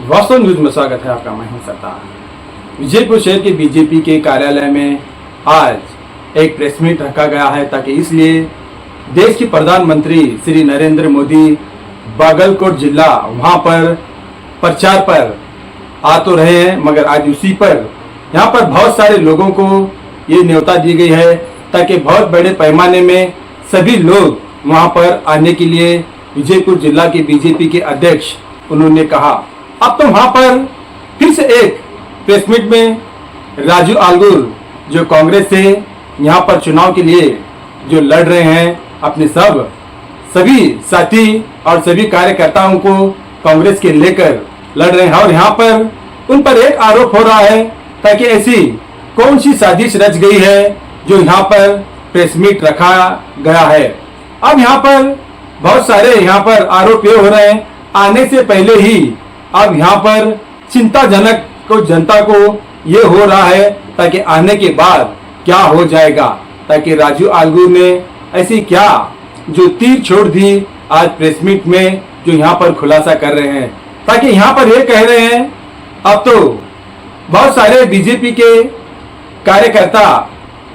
वास्तव न्यूज में स्वागत है आपका। मैं हूं सरदार। विजयपुर शहर के बीजेपी के कार्यालय में आज एक प्रेस मीट रखा गया है ताकि इसलिए देश के प्रधानमंत्री श्री नरेंद्र मोदी बागलकोट जिला वहां पर प्रचार पर आ तो रहे हैं, मगर आज उसी पर यहाँ पर बहुत सारे लोगों को ये न्योता दी गई है ताकि बहुत बड़े पैमाने में सभी लोग वहां पर आने के लिए विजयपुर जिला के बीजेपी के अध्यक्ष उन्होंने कहा। अब तो वहां पर फिर से एक प्रेस मीट में राजू आलगुर जो कांग्रेस से यहाँ पर चुनाव के लिए जो लड़ रहे हैं, अपने सभी साथी और सभी कार्यकर्ताओं को कांग्रेस के लेकर लड़ रहे हैं और यहाँ पर उन पर एक आरोप हो रहा है ताकि ऐसी कौन सी साजिश रच गई है जो यहाँ पर प्रेस मीट रखा गया है। अब यहाँ पर बहुत सारे यहाँ पर आरोप ये हो रहे हैं, आने से पहले ही अब यहाँ पर चिंताजनक को जनता को ये हो रहा है ताकि आने के बाद क्या हो जाएगा, ताकि राजू आलगू ने ऐसी क्या जो तीर छोड़ दी आज प्रेस मीट में जो यहाँ पर खुलासा कर रहे हैं, ताकि यहाँ पर ये कह रहे हैं अब तो बहुत सारे बीजेपी के कार्यकर्ता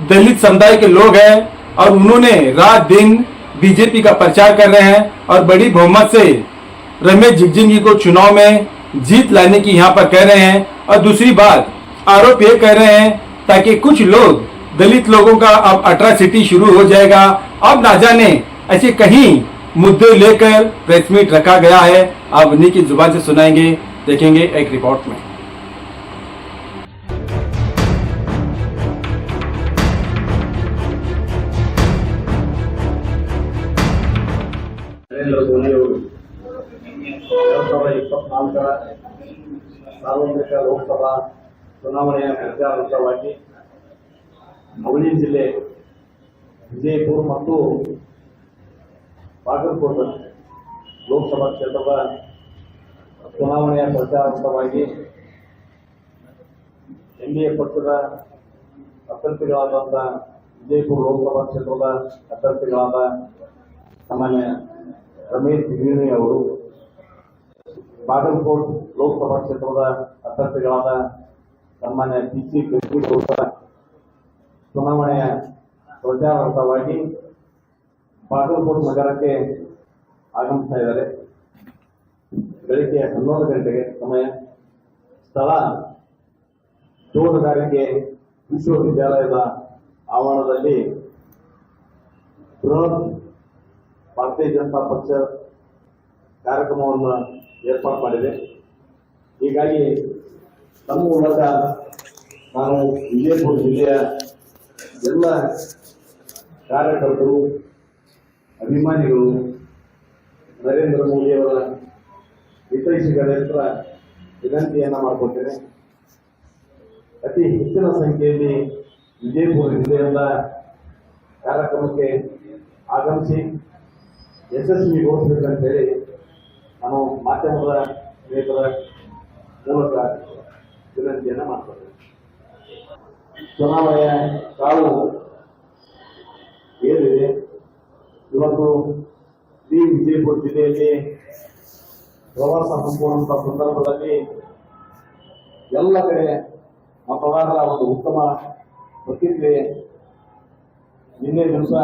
दलित समुदाय के लोग हैं और उन्होंने रात दिन बीजेपी का प्रचार कर रहे हैं और बड़ी बहुमत से रमेश जिगजिंगी को चुनाव में जीत लाने की यहाँ पर कह रहे हैं। और दूसरी बात आरोप ये कह रहे हैं ताकि कुछ लोग दलित लोगों का अब अट्रैसिटी शुरू हो जाएगा। अब ना जाने ऐसे कहीं मुद्दे लेकर प्रेस मीट रखा गया है। आप उन्हीं की जुबान से सुनाएंगे, देखेंगे एक रिपोर्ट में। ಸಾರ್ವತ್ರಿಕ ಲೋಕಸಭಾ ಚುನಾವಣೆಯ ಪ್ರಚಾರಾರ್ಥವಾಗಿ ಅವಳಿ ಜಿಲ್ಲೆ ವಿಜಯಪುರ ಮತ್ತು ಬಾಗಲಕೋಟ ಲೋಕಸಭಾ ಕ್ಷೇತ್ರದ ಚುನಾವಣೆಯ ಪ್ರಚಾರಾರ್ಥವಾಗಿ ಎನ್ಡಿಎ ಪಕ್ಷದ ಅಭ್ಯರ್ಥಿಗಳಾದಂಥ ವಿಜಯಪುರ ಲೋಕಸಭಾ ಕ್ಷೇತ್ರದ ಅಭ್ಯರ್ಥಿಗಳಾದ ಸಾಮಾನ್ಯ ರಮೇಶ್ ಜಿಗಜಿಣಗಿ ಅವರು, ಬಾಗಲಕೋಟ್ ಲೋಕಸಭಾ ಕ್ಷೇತ್ರದ ಅಭ್ಯರ್ಥಿಗಳಾದ ಸನ್ಮಾನ್ಯ ಪಿಸಿ ಕಶ್ಮೀರ್ ಅವರ ಚುನಾವಣೆಯ ಪ್ರಚಾರಾರ್ಥವಾಗಿ ಬಾಗಲಕೋಟ್ ನಗರಕ್ಕೆ ಆಗಮಿಸ್ತಾ ಇದ್ದಾರೆ. ಬೆಳಿಗ್ಗೆ 11 ಗಂಟೆಗೆ ಸಮಯ, ಸ್ಥಳ ತೋಟಗಾರಿಕೆ ವಿಶ್ವವಿದ್ಯಾಲಯದ ಆವರಣದಲ್ಲಿ ಬೃಹತ್ ಭಾರತೀಯ ಜನತಾ ಪಕ್ಷ ಕಾರ್ಯಕ್ರಮವನ್ನು ಏರ್ಪಾಡು ಮಾಡಿದೆ. ಹೀಗಾಗಿ ತಮ್ಮ ಮೂಲಕ ನಾನು ವಿಜಯಪುರ ಜಿಲ್ಲೆಯ ಎಲ್ಲ ಕಾರ್ಯಕರ್ತರು, ಅಭಿಮಾನಿಗಳು, ನರೇಂದ್ರ ಮೋದಿಯವರ ಹಿತೈಷಿಗಳ ಹತ್ರ ವಿನಂತಿಯನ್ನ ಮಾಡಿಕೊಡ್ತೇನೆ. ಅತಿ ಹೆಚ್ಚಿನ ಸಂಖ್ಯೆಯಲ್ಲಿ ವಿಜಯಪುರ ಜಿಲ್ಲೆಯಿಂದ ಕಾರ್ಯಕ್ರಮಕ್ಕೆ ಆಗಮಿಸಿ ಯಶಸ್ವಿಗೊಳಿಸಬೇಕಂತ ಹೇಳಿ ನಾನು ಮಾಧ್ಯಮದ ಸ್ನೇಹಿತರ ಮೂಲಕ ವಿನಂತಿಯನ್ನ ಮಾಡ್ತೇನೆ. ಚುನಾವಣೆಯ ಕಾವು ಏನಿದೆ, ಇವತ್ತು ಈ ವಿಜಯಪುರ ಜಿಲ್ಲೆಯಲ್ಲಿ ಪ್ರವಾಸ ಹಮ್ಮಿಕೊಳ್ಳುವಂತಹ ಸಂದರ್ಭದಲ್ಲಿ ಎಲ್ಲ ಕಡೆ ಮತದಾರರ ಒಂದು ಉತ್ತಮ ಪ್ರತಿಕ್ರಿಯೆ. ನಿನ್ನೆ ದಿವಸ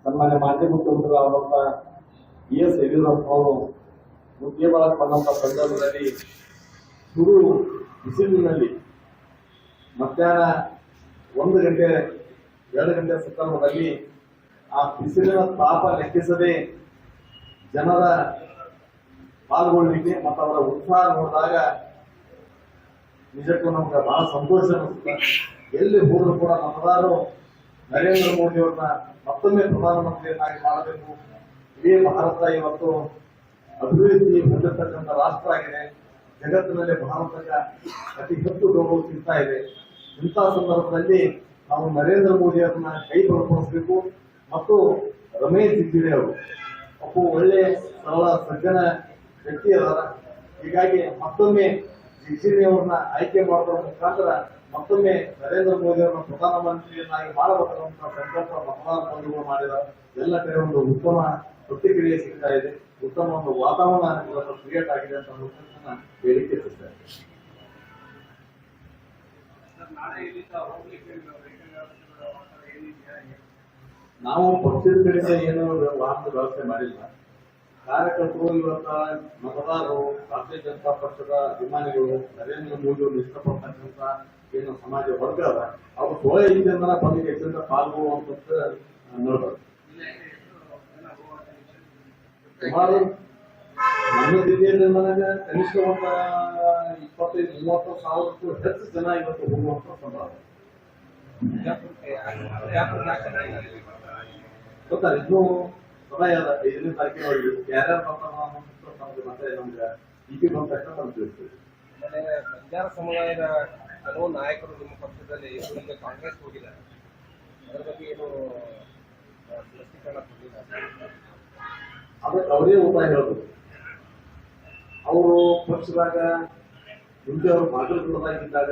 ಸನ್ಮಾನ್ಯ ಮಾಜಿ ಮುಖ್ಯಮಂತ್ರಿಗಳಾದಂಥ BS ಯಡಿಯೂರಪ್ಪ ಅವರು ಮುಖ್ಯಮಂತ್ರಿ ಬಂದಂಥ ಸಂದರ್ಭದಲ್ಲಿ ಶುರು ಬಿಸಿಲಿನಲ್ಲಿ ಮಧ್ಯಾಹ್ನ 1 ಗಂಟೆ 2 ಗಂಟೆ ಸಂದರ್ಭದಲ್ಲಿ ಆ ಬಿಸಿಲಿನ ತಾಪ ಲೆಕ್ಕಿಸದೆ ಜನರ ಪಾಲ್ಗೊಳ್ಳಿಕೆ ಮತ್ತು ಅವರ ಉತ್ಸಾಹ ನೋಡಿದಾಗ ನಿಜಕ್ಕೂ ನಮ್ಗೆ ಬಹಳ ಸಂತೋಷ ಅನಿಸುತ್ತೆ. ಎಲ್ಲಿ ಹೋದ್ರು ಕೂಡ ಮತದಾರರು ನರೇಂದ್ರ ಮೋದಿ ಅವ್ರನ್ನ ಮತ್ತೊಮ್ಮೆ ಪ್ರಧಾನಮಂತ್ರಿಯನ್ನಾಗಿ ಮಾಡಬೇಕು. ಇಡೀ ಭಾರತ ಇವತ್ತು ಅಭಿವೃದ್ಧಿ ಹೊಂದಿರತಕ್ಕಂಥ ರಾಷ್ಟ್ರ ಆಗಿದೆ. ಜಗತ್ತಿನಲ್ಲಿ ಭಾರತಕ್ಕೆ ಅತಿ ಹೆಚ್ಚು ಗೌರವ ಸಿಗ್ತಾ ಇದೆ. ಇಂತಹ ಸಂದರ್ಭದಲ್ಲಿ ನಾವು ನರೇಂದ್ರ ಮೋದಿ ಅವರನ್ನ ಕೈ ಬಲಪಡಿಸಬೇಕು. ಮತ್ತು ರಮೇಶ್ ಜಿಗಜಿಣಗಿ ಅವರು ಒಳ್ಳೆ ಸರಳ ಸಜ್ಜನ ವ್ಯಕ್ತಿ ಅದಾರ. ಹೀಗಾಗಿ ಮತ್ತೊಮ್ಮೆ ಜಿಗಜಿಣಗಿ ಅವ್ರನ್ನ ಆಯ್ಕೆ ಮಾಡೋದ್ರ ಮುಖಾಂತರ ಮತ್ತೊಮ್ಮೆ ನರೇಂದ್ರ ಮೋದಿ ಅವರನ್ನು ಪ್ರಧಾನಮಂತ್ರಿಯನ್ನಾಗಿ ಮಾಡಬೇಕಂತ ಸಂಕಲ್ಪ ಮತದಾರ ಬಂಧುಗಳು ಮಾಡಿದ ಎಲ್ಲ ಕಡೆ ಒಂದು ಉತ್ತಮ ಪ್ರತಿಕ್ರಿಯೆ ಸಿಗ್ತಾ ಇದೆ, ಉತ್ತಮ ಒಂದು ವಾತಾವರಣ ಕ್ರಿಯೇಟ್ ಆಗಿದೆ ಅಂತ ಹೇಳಿಕೆ ಸಿಗ್ತಾ ಇದೆ. ನಾವು ಪಕ್ಷದ ಕಡೆಯಿಂದ ಏನು ವಾಹನದ ವ್ಯವಸ್ಥೆ ಮಾಡಿಲ್ಲ. ಕಾರ್ಯಕರ್ತರು ಇವತ್ತ ಮತದಾರರು, ಭಾರತೀಯ ಜನತಾ ಪಕ್ಷದ ಅಭಿಮಾನಿಗಳು, ನರೇಂದ್ರ ಮೋದಿ ಅವರು ಇಷ್ಟಪಡ್ತಕ್ಕಂಥ ಏನು ಸಮಾಜ ವರ್ಗ ಅದ ಅವರು ಸೋಳ ಹಿಂದಿನ ಬಂದು ಹೆಚ್ಚಿನ ಪಾಲ್ಗೊಳ್ಳುವಂತ ನೋಡ್ತಾರೆ. ಸುಮಾರು ನನ್ನ ಜಿಲ್ಲೆಯಲ್ಲಿ ನನಗೆ ಕನಿಷ್ಠ ಒಂದು 25-30 ಸಾವಿರಕ್ಕೂ ಹೆಚ್ಚು ಜನ ಇವತ್ತು ಹೋಗುವಂತ ಸಂಭವ ಗೊತ್ತಾರೆ. ಇನ್ನೂ ಸಮಯ ಅದ, 5ನೇ ತಾರೀಕಿನ ಒಳಗೆ ಯಾರ್ಯಾರು ಮತ್ತೆ ನಮ್ಗೆ ಈಗ ಬಂದ ತಕ್ಷಣ ನಾವು ತಿಳಿಸ್ತೀವಿ. ಬಂಜಾರ ಸಮುದಾಯದ ಕೆಲವು ನಾಯಕರು ನಿಮ್ಮ ಪಕ್ಷದಲ್ಲಿ ಈಗ ಕಾಂಗ್ರೆಸ್ ಹೋಗಿದ್ದಾರೆ, ಅದರ ಬಗ್ಗೆ ಏನು ಸ್ಪಷ್ಟೀಕರಣ ಕೊಟ್ಟಿದ್ದಾರೆ? ಅದಕ್ಕೆ ಅವರೇ ಉಪಾಯ ಹೇಳಬೇಕು. ಅವರು ಪಕ್ಷದಾಗ ಮುಂದೆ ಅವರು ಬಾಗಲಕೋಟದಾಗಿದ್ದಾಗ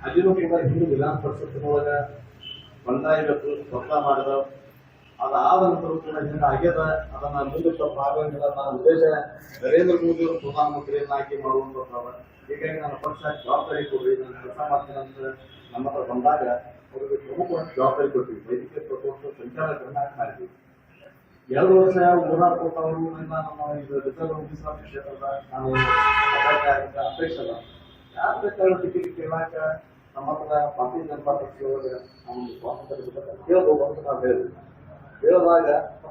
ಅಲ್ಲಿನೂ ಕೂಡ ಹಿಂದೂ ವಿಧಾನ ಪರಿಷತ್ತಿನೊಳಗ ಬಂಡಾಯಬೇಕು ಸ್ಪರ್ಧಾ ಮಾಡಿದ. ಅದಾದ ನಂತರ ಕೂಡ ಹಿಂದೆ ಆಗ್ಯದ. ಅದನ್ನ ಮುಂದಕ್ಕೆ ಭಾಗವಹಿಸಿದ ನನ್ನ ಉದ್ದೇಶ ನರೇಂದ್ರ ಮೋದಿ ಅವರು ಪ್ರಧಾನಮಂತ್ರಿಯನ್ನಾಗಿ ಮಾಡುವಂತ. ಹೀಗಾಗಿ ನನ್ನ ಪಕ್ಷ ಜವಾಬ್ದಾರಿ ಕೊಡ್ರಿ, ನಾನು ಕೆಲಸ ಮಾಡ್ತೀನಿ ಅಂತ ನಮ್ಮ ಹತ್ರ ಬಂದಾಗ ಅವರಿಗೆ ಪ್ರಮುಖ ಜವಾಬ್ದಾರಿ ಕೊಡ್ತೀವಿ. ವೈದ್ಯಕೀಯ ಪ್ರಕೋಷ್ಠ ಸಂಚಾಲಕರನ್ನ ಮಾಡಿದ್ವಿ. 2 ವರ್ಷ ಓಡಾಡ್ಕೊತ ಅವರು ನಮ್ಮ ಇದು ರಿಸರ್ವ್ ಮೀಸಲಾತಿ ಕ್ಷೇತ್ರದ ನಾನು ಅಪೇಕ್ಷೆ ಅಲ್ಲ. ಯಾರು ಬೇಕಾದ್ರೂ ಟಿಕೆಟ್ ಕೇಳಾಕ ನಮ್ಮ ಹತ್ರ ಭಾರತೀಯ ಜನತಾ ಪಕ್ಷದೊಳಗೆ ನಾವು ಸ್ವಾತಂತ್ರ್ಯ ಕೇಳಬಹುದು ಅಂತ ನಾವು ಹೇಳಿದಾಗ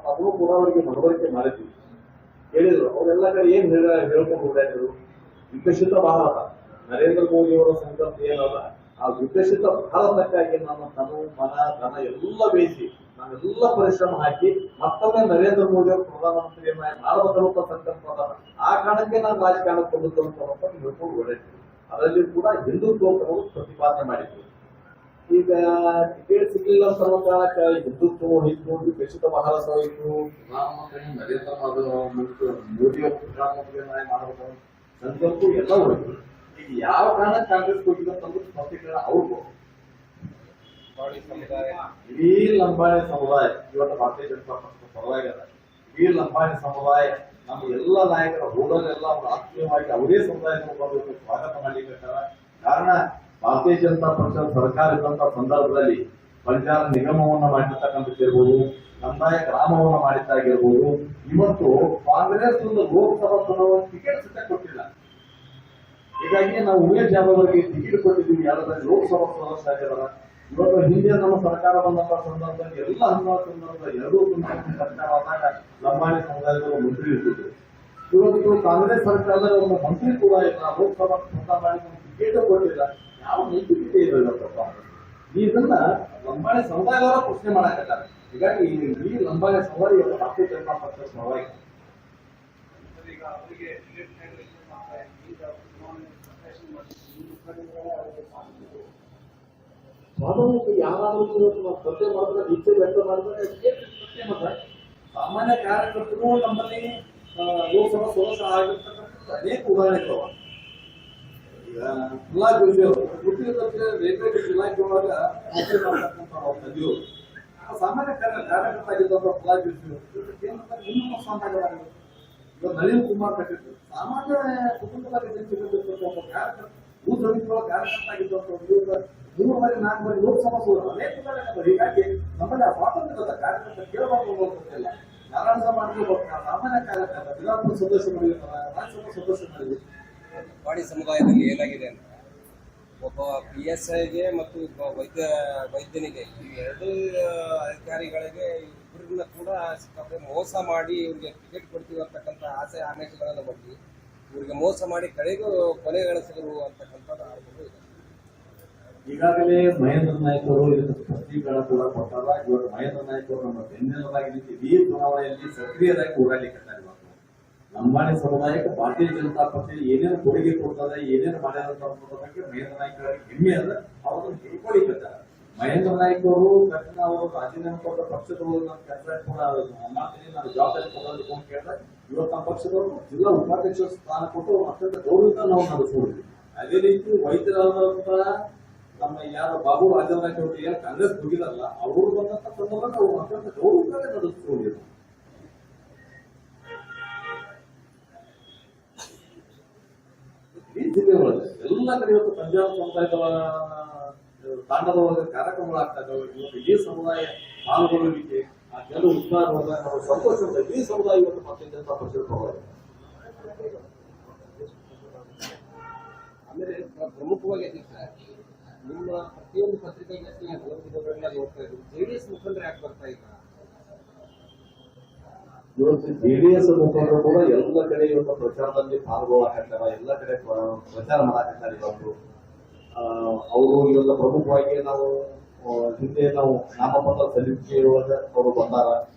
ಅದನ್ನು ಕೂಡ ಅವರಿಗೆ ಮನವರಿಕೆ ಮಾಡಿದ್ವಿ. ಹೇಳಿದ್ರು ಅವರೆಲ್ಲ ಕಡೆ ಏನ್ ಹೇಳ್ಕೊಂಡು ಓಡಾಡಿದ್ರು, ವಿಕಸಿತ ಭಾರತ ನರೇಂದ್ರ ಮೋದಿ ಅವರ ಸಂಕಲ್ಪ ಏನಲ್ಲ, ಆ ವಿಕಸಿತ ಭಾರತಕ್ಕಾಗಿ ನಮ್ಮ ತನು ಮನ ಧನ ಎಲ್ಲ ಬೇಯಿಸಿ ನಾವೆಲ್ಲ ಪರಿಶ್ರಮ ಹಾಕಿ ಮತ್ತೊಮ್ಮೆ ನರೇಂದ್ರ ಮೋದಿ ಅವರು ಪ್ರಧಾನಮಂತ್ರಿಯನ್ನಾಗಿ ಮಾಡಬೇಕಂತ ಸಂಕಲ್ಪ ಅದ. ಆ ಕಾರಣಕ್ಕೆ ನಾನು ರಾಜಕಾರಣಕ್ಕೆ ಬಂದಿದ್ದು ಅಂತ ಹೇಳ್ಕೊಂಡು ಓಡಾಡ್ತೀವಿ. ಅದರಲ್ಲಿ ಕೂಡ ಹಿಂದುತ್ವವನ್ನು ಪ್ರತಿಪಾದನೆ ಮಾಡಿದ್ರು. ಈಗ ಟಿಕೆಟ್ ಸಿಗಲಿಲ್ಲ ಅಂತ ಕಾರಣಕ್ಕೆ ಹಿಂದುತ್ವ ಇತ್ತು, ವಿಕಸಿತ ಭಾರತ ಇತ್ತು, ಪ್ರಧಾನಮಂತ್ರಿ ನರೇಂದ್ರ ಮೋದಿ ಅವರು ಪ್ರಧಾನಮಂತ್ರಿಯನ್ನಾಗಿ ಮಾಡಬೇಕು ಸಂಕಲ್ಪ ಎಲ್ಲ ಹೋಯ್ತು. ಈಗ ಯಾವ ಕಾರಣಕ್ಕೆ ಕಾಂಗ್ರೆಸ್ ಹೋಗಿದ್ದು ಅಂತಂದ್ರೆ ಸ್ಪಷ್ಟೀಕರಣ ಅವ್ರಿಗೂ. ಇಡೀ ಲಂಬಾಣಿ ಸಮುದಾಯ ಇವತ್ತು ಭಾರತೀಯ ಜನತಾ ಪಕ್ಷದ ಪರವಾಗ್ಯದ. ಇಡೀ ಲಂಬಾಣಿ ಸಮುದಾಯ ನಮ್ಮ ಎಲ್ಲ ನಾಯಕರ ಹೋಗೋದೆಲ್ಲ ಅವರು ಆತ್ಮೀಯವಾಗಿ ಅವರೇ ಸಮುದಾಯಕ್ಕೆ ಬರಬೇಕು, ಸ್ವಾಗತ ಮಾಡಲಿಕ್ಕೆ. ಕಾರಣ ಭಾರತೀಯ ಜನತಾ ಪಕ್ಷದ ಸರ್ಕಾರ ಇದ್ದಂತ ಸಂದರ್ಭದಲ್ಲಿ ಬಂಜಾರ ನಿಗಮವನ್ನ ಮಾಡಿರ್ತಕ್ಕಂಥದ್ದಿರ್ಬೋದು, ಕಂದಾಯ ಗ್ರಾಮವನ್ನ ಮಾಡಿದ್ದಾಗಿರ್ಬೋದು. ಇವತ್ತು ಕಾಂಗ್ರೆಸ್ ಒಂದು ಲೋಕಸಭಾ ಚುನಾವಣೆ ಟಿಕೆಟ್ ಸಿಕ್ಕ ಕೊಟ್ಟಿಲ್ಲ. ಹೀಗಾಗಿ ನಾವು ಉಮೇಶ್ ಜಾಧವ್ ಅವರಿಗೆ ಟಿಕೆಟ್ ಕೊಟ್ಟಿದ್ದೀವಿ. ಯಾರಾದ್ರೂ ಲೋಕಸಭಾ ಸದಸ್ಯ ಆಗಿದಾರ. ಇವತ್ತು ಹಿಂದೆ ನಮ್ಮ ಸರ್ಕಾರ ಬಂದಂತ ಸಂದರ್ಭದಲ್ಲಿ ಎಲ್ಲ ಹಂಗಾದ ಸಂದರ್ಭ 2 ಸರ್ಕಾರ ಆದಾಗ ಲಂಬಾಣಿ ಸಮುದಾಯದ ಮಂತ್ರಿ ಇರ್ತಿದ್ರು. ಇವತ್ತು ಕಾಂಗ್ರೆಸ್ ಸರ್ಕಾರದ ಒಂದು ಮಂತ್ರಿ ಕೂಡ ಇಲ್ಲ, ಲೋಕಸಭಾ ಮಾಡಿ ಟಿಕೆಟ್ ಕೊಟ್ಟಿಲ್ಲ. ಯಾವ ನೈತಿಕತೆ ಇರಲ್ಲಪ್ಪ. ಇದನ್ನ ಲಂಬಾಣಿ ಸಮುದಾಯದವರ ಪ್ರಶ್ನೆ ಮಾಡಾಕತ್ತಾರೆ. ಹೀಗಾಗಿ ಈ ಲಂಬಾಣಿ ಸಮುದಾಯ ಭಾರತೀಯ ಜನತಾ ಪಕ್ಷದ ಪರವಾಗಿ ಸ್ವಾಭಾವಿಕ ಯಾರಾದ್ರೂ ಸ್ಪರ್ಧೆ ಮಾಡಿದ್ರೆ ಇಚ್ಛೆ ವ್ಯಕ್ತ ಮಾಡಿದ್ರೆ ಸಾಮಾನ್ಯ ಕಾರ್ಯಕರ್ತರು ನಮ್ಮಲ್ಲಿ ಲೋಕಸಭಾ ಸದಸ್ಯ ಆಗಿರ್ತಕ್ಕಂಥ ಅನೇಕ ಉದಾಹರಣೆಗಳು. ಈಗ ಪ್ರಹ್ಲಾದ್ ಜೋಶಿ ಅವರು ರೈಲ್ವೆ ಇಲಾಖೆ ಒಳಗ ನೌಕರಿ ಮಾಡ್ತಕ್ಕಂಥ ಅವ್ರ ತಂದೆಯವರು ಸಾಮಾನ್ಯ ಕಾರ್ಯಕರ್ತ ಆಗಿದ್ದಂಥ ಪ್ರಹ್ಲಾದ್ ಜೋಶಿ ಅವರು ಇನ್ನೂ ಸಾಮಾನ್ಯವಾಗಿ ಇವಾಗ ನಳಿನ್ ಕುಮಾರ್ ಕಟ್ಟಿದ್ರು ಸಾಮಾನ್ಯ ಕುಟುಂಬದಾಗ ಒಬ್ಬ ಕಾರ್ಯಕರ್ತ ಬೂತ್ ಸಮಿತಿಯೊಳಗೆ ಕಾರ್ಯಕರ್ತ ಆಗಿದ್ದಂಥ 3 ಬಾರಿ 4 ಬಾರಿ ಲೋಕಸಭಾ ಅನೇಕ ಉದಾಹರಣೆಗಳು. ಹೀಗಾಗಿ ನಮ್ಮಲ್ಲಿ ಆ ಸ್ವಾತಂತ್ರ್ಯದ ಕಾರ್ಯಕರ್ತ ಕೇಳಬಾರ್ದು ಅನ್ನೋದಿಲ್ಲ. ನಾರಾಯಣ ಮಾಡ್ಕೋಬೇಕು, ಸಾಮಾನ್ಯ ಕಾರ್ಯಕರ್ತ ವಿಧಾನಸಭಾ ಸದಸ್ಯ ಮಾಡಿರ್ತಾರೆ, ರಾಜ್ಯಸಭಾ ಸದಸ್ಯ ಮಾಡಿದ್ರು. ಲಂಬಾಣಿ ಸಮುದಾಯದಲ್ಲಿ ಏನಾಗಿದೆ ಅಂತ ಒಬ್ಬ PSIಗೆ ಮತ್ತು ವೈದ್ಯನಿಗೆ ಈ 2 ಅಧಿಕಾರಿಗಳಿಗೆ ಇಬ್ಬರನ್ನ ಕೂಡ ಸಿಕ್ಕಾಪಟ್ಟೆ ಮೋಸ ಮಾಡಿ ಇವ್ರಿಗೆ ಟಿಕೆಟ್ ಕೊಡ್ತೀವಿ ಅಂತಕ್ಕಂಥ ಆಸೆ ಆಮಿಷಗಳನ್ನು ಕೊಟ್ಟು ಇವ್ರಿಗೆ ಮೋಸ ಮಾಡಿ ಕಡೆಗೂ ಕೊನೆಗಳಿಸಿದ್ರು ಅಂತಕ್ಕಂಥದ್ದು ಆರೋಪಗಳು ಇದೆ. ಈಗಾಗಲೇ ಮಹೇಂದ್ರ ನಾಯ್ಕ ಅವರು ಇದಕ್ಕೆ ಸ್ಪಷ್ಟೀಕರಣ ಕೂಡ ಕೊಟ್ಟಾರ. ಇವತ್ತು ಮಹೇಂದ್ರ ನಾಯ್ಕ ಅವರು ನಮ್ಮ ಬೆನ್ನೆಲುಬಾಗಿ ಇಡೀ ಚುನಾವಣೆಯಲ್ಲಿ ಸಕ್ರಿಯರಾಗಿ ಓಡಾಡ್ಲಿಕ್ಕೆ ಇವತ್ತು ಲಂಬಾಣಿ ಸಮುದಾಯಕ್ಕೆ ಭಾರತೀಯ ಜನತಾ ಪಕ್ಷ ಏನೇನು ಕೊಡುಗೆ ಕೊಡ್ತದೆ, ಏನೇನು ಮಾಡ್ಯಾರಂತ ಬಗ್ಗೆ ಮಹೇಂದ್ರ ನಾಯ್ಕ ಅವರಿಗೆ ಹೆಮ್ಮೆ ಅದ. ಅವರನ್ನು ತಿಳ್ಕೊಳಿಕತ್ತಾರ. ಮಹೇಂದ್ರ ನಾಯ್ಕ ಅವರು ತಕ್ಷಣ ಅವರು ರಾಜೀನಾಮೆ ಕೊಟ್ಟ ಪಕ್ಷದವರು ನನ್ನ ಕೆಲಸ ಕೂಡ ಮಾಡ್ತೀನಿ, ನಾನು ಜವಾಬ್ದಾರಿ ತಗೊಳ್ಬೇಕು ಅಂತ ಕೇಳಿದ್ರೆ ಇವತ್ತು ನಮ್ಮ ಪಕ್ಷದವರು ಜಿಲ್ಲಾ ಉಪಾಧ್ಯಕ್ಷ ಸ್ಥಾನ ಕೊಟ್ಟು ಅತ್ಯಂತ ಗೌರವದಿಂದ ನಾವು ನಡೆಸ್ಕೊಂಡಿದ್ವಿ. ಅದೇ ರೀತಿ ವೈದ್ಯರಾದಂತಹ ನಮ್ಮ ಯಾರು ಬಾಬು ರಾಜನಾಥ್ ಅವರು ಏನು ಕಾಂಗ್ರೆಸ್ ಹೋಗಿದಾರಲ್ಲ ಅವರು ಬಂದಂತ ಸಂದರ್ಭ ಅವ್ರು ಅತ್ಯಂತ ಗೌರವವಾಗಿ ನಡೆಸ್ಕೊಂಡಿದ್ರು. ಈ ಜಿಲ್ಲೆ ಒಳಗೆ ಎಲ್ಲ ಕಡೆ ಇವತ್ತು ಪಂಜಾಬ್ ಸಮುದಾಯದ ತಾಂಡದ ಒಳಗೆ ಕಾರ್ಯಕ್ರಮಗಳಾಗ್ತಾ ಇದ್ದಾವೆ. ಇವತ್ತು ಇಡೀ ಸಮುದಾಯ ಪಾಲ್ಗೊಳ್ಳುವಿಕೆ ಆ ಕೆಲವು ಉತ್ಸಾಹವಾದ ನಾವು ಸಂತೋಷದಿಂದ ಇಡೀ ಸಮುದಾಯ ಇವತ್ತು ಭಾರತೀಯ ಜನತಾ ಪಕ್ಷದ ಪರವಾಗಿ. ಆಮೇಲೆ ಪ್ರಮುಖವಾಗಿ ನಿಮ್ಮ ಪ್ರತಿಯೊಂದು ಪತ್ರಿಕೆಗೆ ನೋಡ್ತಾ ಇದ್ರು ಜೆಡಿಎಸ್ ಮುಖಂಡರು ಯಾಕೆ ಬರ್ತಾ ಇಲ್ಲ? ಇವತ್ತು ಜೆಡಿಎಸ್ ಮುಖಂಡರು ಕೂಡ ಎಲ್ಲ ಕಡೆ ಇವತ್ತು ಪ್ರಚಾರದಲ್ಲಿ ಪಾಲ್ಗೊಳ್ಳಾಕತ್ತಾರ, ಎಲ್ಲ ಕಡೆ ಪ್ರಚಾರ ಮಾಡಾಕತ್ತಾರೆ. ಇವತ್ತು ಅವರು ಇವತ್ತು ಪ್ರಮುಖವಾಗಿ ನಾವು ಹಿಂದೆ ನಾವು ನಾಮಪತ್ರ ಸಲ್ಲಿಕೆ ಒಳಗೆ ಅವರು ಬಂದಾರ,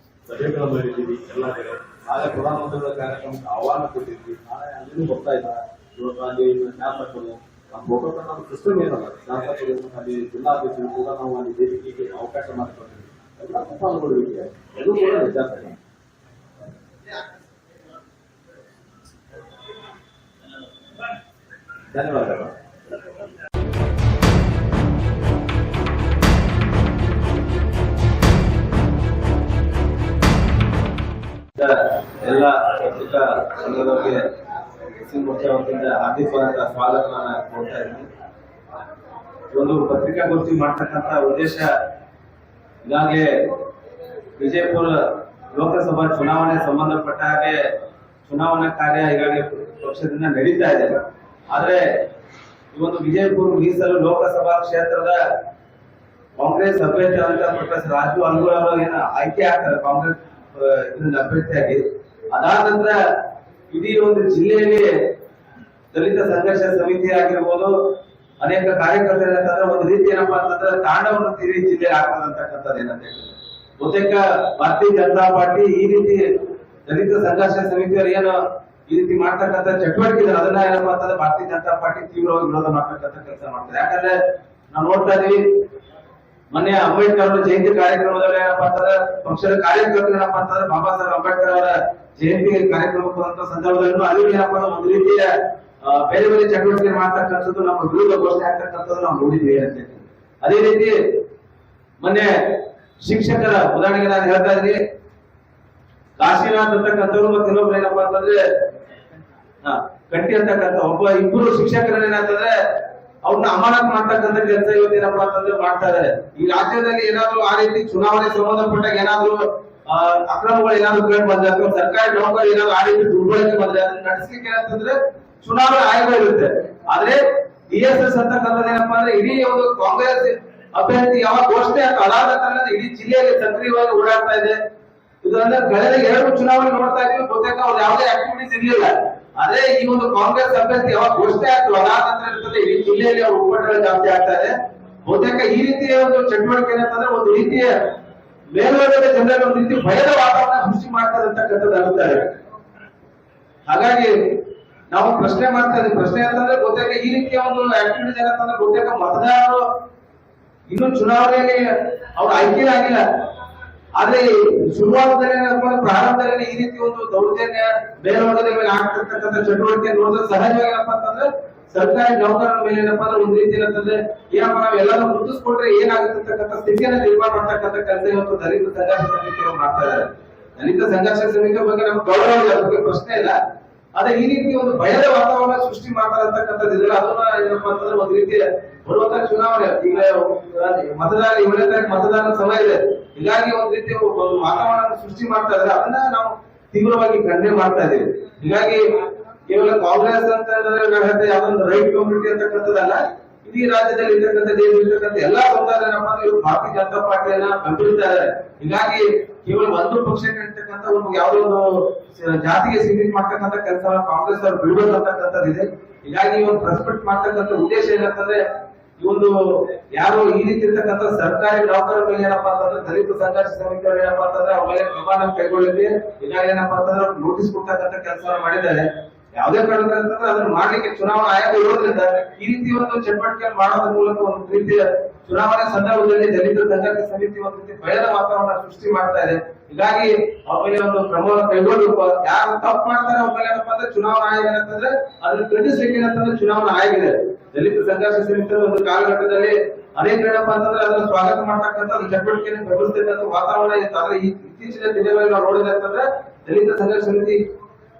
ಸಭೆಗಳನ್ನು ಮಾಡಿದ್ದೀವಿ ಎಲ್ಲ ಕಡೆ. ನಾಳೆ ಪ್ರಧಾನಮಂತ್ರಿಗಳ ಕಾರ್ಯಕ್ರಮಕ್ಕೆ ಆಹ್ವಾನ ಕೊಟ್ಟಿದ್ವಿ, ನಾಳೆ ಅಲ್ಲಿನೂ ಬರ್ತಾ ಇದ್ದಾರೆ. ಇವತ್ತು ಅಲ್ಲಿ ಶಾಸಕರು ನಮ್ಮ ಗೋಕಾಕ ನಮ್ಮ ಸಿಸ್ಟಮ್ ಏನಲ್ಲ, ಶಾಸಕರು ಅಲ್ಲಿ ಜಿಲ್ಲಾಧ್ಯಕ್ಷರು ಕೂಡ ನಾವು ಅಲ್ಲಿ ವೇದಿಕೆಗೆ ಅವಕಾಶ ಮಾಡಿಕೊಟ್ಟಿದ್ವಿ. ಎಲ್ಲ ಪಾಲ್ಗೊಳ್ಳುವಿಕೆ ಅದು ಕೂಡ ವ್ಯತ್ಯಾಸ ಇದೆ. ಧನ್ಯವಾದಗಳು. ಎಲ್ಲ ಪತ್ರಿಕಾ ಸಂಘದವರಿಗೆ ಮೋರ್ಚಾ ವತಿಯಿಂದ ಹಾರ್ದಿಕವಾದ ಸ್ವಾಗತವನ್ನ ಕೊಡ್ತಾ ಇದ್ದೀನಿ. ಒಂದು ಪತ್ರಿಕಾಗೋಷ್ಠಿ ಮಾಡ್ತಕ್ಕಂಥ ಉದ್ದೇಶ, ಈಗಾಗಲೇ ವಿಜಯಪುರ ಲೋಕಸಭಾ ಚುನಾವಣೆ ಸಂಬಂಧಪಟ್ಟ ಹಾಗೆ ಚುನಾವಣಾ ಕಾರ್ಯ ಈಗಾಗಲೇ ಪಕ್ಷದಿಂದ ನಡೀತಾ ಇದೆ. ಆದ್ರೆ ಈ ಒಂದು ವಿಜಯಪುರ ಮೀಸಲು ಲೋಕಸಭಾ ಕ್ಷೇತ್ರದ ಕಾಂಗ್ರೆಸ್ ಅಭ್ಯರ್ಥಿ ಅಂತ ಪ್ರೊಫೆಸರ್ ರಾಜು ಅಲ್ಗೂರ್ ಅವರು ಏನು ಆಯ್ಕೆ ಆಗ್ತಾರೆ ಕಾಂಗ್ರೆಸ್ ಅಭ್ಯರ್ಥಿಯಾಗಿ. ಅದಾದ ನಂತರ ಇಡೀ ಒಂದು ಜಿಲ್ಲೆಯಲ್ಲಿ ದಲಿತ ಸಂಘರ್ಷ ಸಮಿತಿ ಆಗಿರ್ಬೋದು, ಅನೇಕ ಕಾರ್ಯಕರ್ತರು ಏನಂತಂದ್ರೆ ಒಂದು ರೀತಿ ಏನಪ್ಪಾ ಅಂತಂದ್ರೆ ತಾಂಡವನ್ನು ತೀರಿ ಜಿಲ್ಲೆ ಆಗ್ತದಂತಕ್ಕಂಥದ್ದು ಏನಂತ ಹೇಳಿದ್ರೆ ಬಹುತೇಕ ಭಾರತೀಯ ಜನತಾ ಪಾರ್ಟಿ ಈ ರೀತಿ ದಲಿತ ಸಂಘರ್ಷ ಸಮಿತಿಯವರು ಏನು ಈ ರೀತಿ ಮಾಡ್ತಕ್ಕಂಥ ಚಟುವಟಿಕೆ ಅದನ್ನ ಏನಪ್ಪಾ ಅಂತಂದ್ರೆ ಭಾರತೀಯ ಜನತಾ ಪಾರ್ಟಿ ತೀವ್ರವಾಗಿ ವಿರೋಧ ಮಾಡ್ತಕ್ಕಂಥ ಕೆಲಸ ಮಾಡ್ತಾರೆ. ಯಾಕಂದ್ರೆ ನಾವು ನೋಡ್ತಾ ಇದೀವಿ, ಮೊನ್ನೆ ಅಂಬೇಡ್ಕರ್ ಅವರ ಜಯಂತಿ ಕಾರ್ಯಕ್ರಮದಲ್ಲಿ ಏನಪ್ಪಾ ಅಂತಂದ್ರೆ ಪಕ್ಷದ ಕಾರ್ಯಕರ್ತರು ಏನಪ್ಪಾ ಅಂತಂದ್ರೆ ಬಾಬಾ ಸಾಹೇಬ್ ಅಂಬೇಡ್ಕರ್ ಅವರ ಜಯಂತಿ ಕಾರ್ಯಕ್ರಮಕ್ಕೆ ಬರುವಂತ ಸಂದರ್ಭದಲ್ಲೂ ಅಲ್ಲಿ ಏನಪ್ಪಾ ಒಂದು ರೀತಿಯ ಬೇರೆ ಬೇರೆ ಚಟುವಟಿಕೆ ಮಾಡ್ತಕ್ಕಂಥದ್ದು ನಮ್ಮ ವಿರೋಧ ಘೋಷಣೆ ಆಗ್ತಕ್ಕಂಥದ್ದು ನಾವು ನೋಡಿದ್ವಿ ಅಂತ. ಅದೇ ರೀತಿ ಮೊನ್ನೆ ಶಿಕ್ಷಕರ ಉದಾಹರಣೆಗೆ ನಾನು ಹೇಳ್ತಾ ಇದ್ದೀನಿ, ಕಾಶಿನಾಥ್ ಅಂತಕ್ಕಂಥವ್ರು ಮತ್ತೆ ಇನ್ನೊಬ್ರು ಏನಪ್ಪಾ ಅಂತಂದ್ರೆ ಕಟ್ಟಿ ಅಂತಕ್ಕಂಥ ಇಬ್ಬರು ಶಿಕ್ಷಕರನ್ನ ಏನಂತಂದ್ರೆ ಅವ್ರನ್ನ ಅಮಾನತ್ ಮಾಡ್ತಕ್ಕಂಥ ಕೆಲಸ ಇವತ್ತೇನಪ್ಪಾ ಅಂತಂದ್ರೆ ಮಾಡ್ತಾ ಇದ್ದಾರೆ. ಈ ರಾಜ್ಯದಲ್ಲಿ ಏನಾದ್ರು ಆ ರೀತಿ ಚುನಾವಣೆ ಸಂಬಂಧಪಟ್ಟಾಗ ಏನಾದ್ರು ಅಕ್ರಮಗಳು ಏನಾದ್ರು ಕಂಡು ಬಂದ್ರೆ ಅಥವಾ ಸರ್ಕಾರಿ ನೌಕರಿ ಏನಾದ್ರು ಆ ರೀತಿ ದುರ್ಬಳಕೆ ಬಂದ್ರೆ ಅದನ್ನ ನಡೆಸಲಿಕ್ಕೆ ಏನಂತಂದ್ರೆ ಚುನಾವಣಾ ಆಯೋಗ ಇರುತ್ತೆ. ಆದ್ರೆ DSS ಅಂತಕ್ಕಂಥದ್ದು ಏನಪ್ಪಾ ಅಂದ್ರೆ ಇಡೀ ಒಂದು ಕಾಂಗ್ರೆಸ್ ಅಭ್ಯರ್ಥಿ ಯಾವಾಗ ಘೋಷಣೆ ಅದಾದ ಕಾರಣ ಇಡೀ ಜಿಲ್ಲೆಯಲ್ಲಿ ಸಕ್ರಿಯವಾಗಿ ಓಡಾಡ್ತಾ ಇದೆ. ಇದರಿಂದ ಕಳೆದ 2 ಚುನಾವಣೆ ನೋಡ್ತಾ ಇದೀವಿ, ಬಹುತೇಕ ಅವ್ರು ಯಾವುದೇ ಆಕ್ಟಿವಿಟೀಸ್ ಇರ್ಲಿಲ್ಲ. ಆದ್ರೆ ಈ ಒಂದು ಕಾಂಗ್ರೆಸ್ ಅಭ್ಯರ್ಥಿ ಯಾವಾಗ ಘೋಷಣೆ ಆಗ್ತದೆ ಅದಾದ ನಂತರ ಇರ್ತದೆ ಇಡೀ ಜಿಲ್ಲೆಯಲ್ಲಿ ಅವ್ರ ಉಪಟಳ ಜಾಸ್ತಿ ಆಗ್ತಾ ಇದೆ. ಬಹುತೇಕ ಈ ರೀತಿಯ ಒಂದು ಚಟುವಟಿಕೆ ಏನಂತಂದ್ರೆ ಒಂದು ರೀತಿಯ ಮೇಲ್ವರ್ಗದ ಜನರಲ್ಲಿ ಒಂದು ರೀತಿ ಭಯದ ವಾತಾವರಣ ಸೃಷ್ಟಿ ಮಾಡ್ತಾರೆ ಅಂತಕ್ಕಂಥದ್ದು ಆಗುತ್ತಾರೆ. ಹಾಗಾಗಿ ನಾವು ಪ್ರಶ್ನೆ ಮಾಡ್ತಾ ಇದ್ದೀವಿ, ಪ್ರಶ್ನೆ ಅಂತಂದ್ರೆ ಬಹುತೇಕ ಈ ರೀತಿಯ ಒಂದು ಆಕ್ಟಿವಿಟೀಸ್ ಏನಂತಂದ್ರೆ ಬಹುತೇಕ ಮತದಾರರು ಇನ್ನು ಚುನಾವಣೆಯಲ್ಲಿ ಅವ್ರು ಆಯ್ಕೆ ಆಗಿಲ್ಲ. ಆದ್ರೆ ಶುರುವಾತದಲ್ಲಿ ಪ್ರಾರಂಭದಲ್ಲಿ ಈ ರೀತಿ ಒಂದು ದೌರ್ಜನ್ಯ ಮೇಲ್ವರ್ಗದ ಮೇಲೆ ಆಗ್ತಿರ್ತಕ್ಕಂಥ ಚಟುವಟಿಕೆ ನೋಡಿದ್ರೆ ಸಹಜವಾಗಿ ಏನಪ್ಪಾ ಅಂತಂದ್ರೆ ಸರ್ಕಾರಿ ನೌಕರರ ಮೇಲೆ ಏನಪ್ಪಾ ಅಂದ್ರೆ ಒಂದು ರೀತಿ ಏನಂತಂದ್ರೆ ಏನಪ್ಪಾ ನಾವು ಎಲ್ಲರೂ ಗುರುತಿಸ್ಕೊಂಡ್ರೆ ಏನಾಗುತ್ತಿರ್ತಕ್ಕಂಥ ಸ್ಥಿತಿಯನ್ನ ನಿರ್ಮಾಣ ಮಾಡ್ತಕ್ಕಂಥ ಕೆಲಸ ಇವತ್ತು ದಲಿತ ಸಂಘರ್ಷ ಸಮಿತಿಯವರು ಮಾಡ್ತಾ ಇದ್ದಾರೆ. ದಲಿತ ಸಂಘರ್ಷ ಸಮಿತಿಯ ಬಗ್ಗೆ ನಮ್ಗೆ ಗೌರವ ಇಲ್ಲ, ಬಗ್ಗೆ ಪ್ರಶ್ನೆ ಇಲ್ಲ. ಆದ್ರೆ ಈ ರೀತಿ ಒಂದು ಭಯದ ವಾತಾವರಣ ಸೃಷ್ಟಿ ಮಾಡ್ತಾರಂತಕ್ಕಂಥದ್ದು ಇದೆಲ್ಲ ಅದನ್ನ ಏನಪ್ಪಾ ಅಂತಂದ್ರೆ ಒಂದು ರೀತಿ ಬರುವಂತ ಚುನಾವಣೆ ಈಗ ಮತದಾರ 7ನೇ ತಾರೀಕು ಮತದಾನ ಸಮಯ ಇದೆ. ಹೀಗಾಗಿ ಒಂದು ರೀತಿ ಒಂದು ವಾತಾವರಣ ಸೃಷ್ಟಿ ಮಾಡ್ತಾ ಇದ್ರೆ ಅದನ್ನ ನಾವು ತೀವ್ರವಾಗಿ ಖಂಡನೆ ಮಾಡ್ತಾ ಇದ್ದೀವಿ. ಹೀಗಾಗಿ ಕೇವಲ ಕಾಂಗ್ರೆಸ್ ಅಂತ ಹೇಳಿದ್ರೆ ಯಾವ್ದೊಂದು ರೈಟ್ ಕಮ್ಯುನಿಟಿ ಅಂತಕ್ಕಂಥದ್ದಲ್ಲ, ಇಡೀ ರಾಜ್ಯದಲ್ಲಿ ಇರ್ತಕ್ಕಂಥ ಎಲ್ಲಾ ಸಮುದಾಯ ಏನಪ್ಪಾ ಅಂದ್ರೆ ಇವರು ಭಾರತೀಯ ಜನತಾ ಪಾರ್ಟಿಯನ್ನ ಬೆಂಬಲಿಸ್ತಾ ಇದ್ದಾರೆ. ಹೀಗಾಗಿ ಕೇವಲ ಒಂದು ಪಕ್ಷಕ್ಕೆ ಇರ್ತಕ್ಕಂಥ ಒಂದು ಯಾವುದೋ ಒಂದು ಜಾತಿಗೆ ಸೀಮಿತ ಮಾಡ್ತಕ್ಕಂಥ ಕೆಲಸವನ್ನ ಕಾಂಗ್ರೆಸ್ ಅವರು ಬಿಡಬೇಕು ಅಂತಕ್ಕಂಥದ್ದು ಇದೆ. ಹೀಗಾಗಿ ಒಂದು ಪ್ರೆಸ್ಪೆಕ್ಟ್ ಮಾಡ್ತಕ್ಕಂಥ ಉದ್ದೇಶ ಏನಂತಂದ್ರೆ ಈ ಒಂದು ಯಾರು ಈ ರೀತಿ ಇರ್ತಕ್ಕಂಥ ಸರ್ಕಾರಿ ನೌಕರರ ಮೇಲೆ ಏನಪ್ಪಾ ಅಂತಂದ್ರೆ ದಲಿತ ಸಂಘರ್ಷ ಸಮಿತಿಯವರು ಏನಪ್ಪಾ ಅಂತಂದ್ರೆ ಅವ್ರ ಮೇಲೆ ಕ್ರಮ ಕೈಗೊಳ್ಳಿದೆ. ಹೀಗಾಗಿ ಏನಪ್ಪಾ ಅಂತಂದ್ರೆ ನೋಟಿಸ್ ಕೊಡ್ತಕ್ಕಂಥ ಕೆಲಸವನ್ನು ಮಾಡಿದ್ದಾರೆ. ಯಾವುದೇ ಕಾರಣಕ್ಕೆ ಅಂತಂದ್ರೆ ಅದನ್ನ ಮಾಡ್ಲಿಕ್ಕೆ ಚುನಾವಣಾ ಆಯೋಗ ಇರೋದ್ರಿಂದ ಈ ರೀತಿ ಒಂದು ಚಟುವಟಿಕೆಯನ್ನು ಮಾಡೋದ್ರ ಮೂಲಕ ಒಂದು ರೀತಿಯ ಚುನಾವಣೆ ಸಂದರ್ಭದಲ್ಲಿ ದಲಿತ ಸಂಘರ್ಷ ಸಮಿತಿ ಒಂದು ರೀತಿ ಭಯದ ವಾತಾವರಣ ಸೃಷ್ಟಿ ಮಾಡ್ತಾ ಇದೆ. ಹೀಗಾಗಿ ಅವ್ರ ಮೇಲೆ ಒಂದು ಕ್ರಮವನ್ನು ಕೈಗೊಳ್ಳಬೇಕು. ಯಾರು ತಪ್ಪು ಮಾಡ್ತಾರೆ ಅವ್ರ ಮೇಲೆ ಏನಪ್ಪಾ ಅಂದ್ರೆ ಚುನಾವಣಾ ಆಯೋಗ ಏನಂತಂದ್ರೆ ಅದನ್ನ ಖಂಡಿಸ್ಲಿಕ್ಕೆ ಏನಂತಂದ್ರೆ ಚುನಾವಣಾ ಆಯೋಗ ಇದೆ. ದಲಿತ ಸಂಘರ್ಷ ಸಮಿತಿ ಒಂದು ಕಾಲಘಟ್ಟದಲ್ಲಿ ಅನೇಕ ಏನಪ್ಪಾ ಅಂತಂದ್ರೆ ಅದನ್ನ ಸ್ವಾಗತ ಮಾಡ್ತಕ್ಕಂಥ ಚಟುವಟಿಕೆಯನ್ನು ಬೆಂಬಲಿಸ್ತಕ್ಕಂಥ ವಾತಾವರಣ ಇತ್ತು. ಆದ್ರೆ ಇತ್ತೀಚಿನ ದಿನಗಳಲ್ಲಿ ನಾವು ನೋಡಿದ್ರೆ ಅಂತಂದ್ರೆ ದಲಿತ ಸಂಘರ್ಷ ಸಮಿತಿ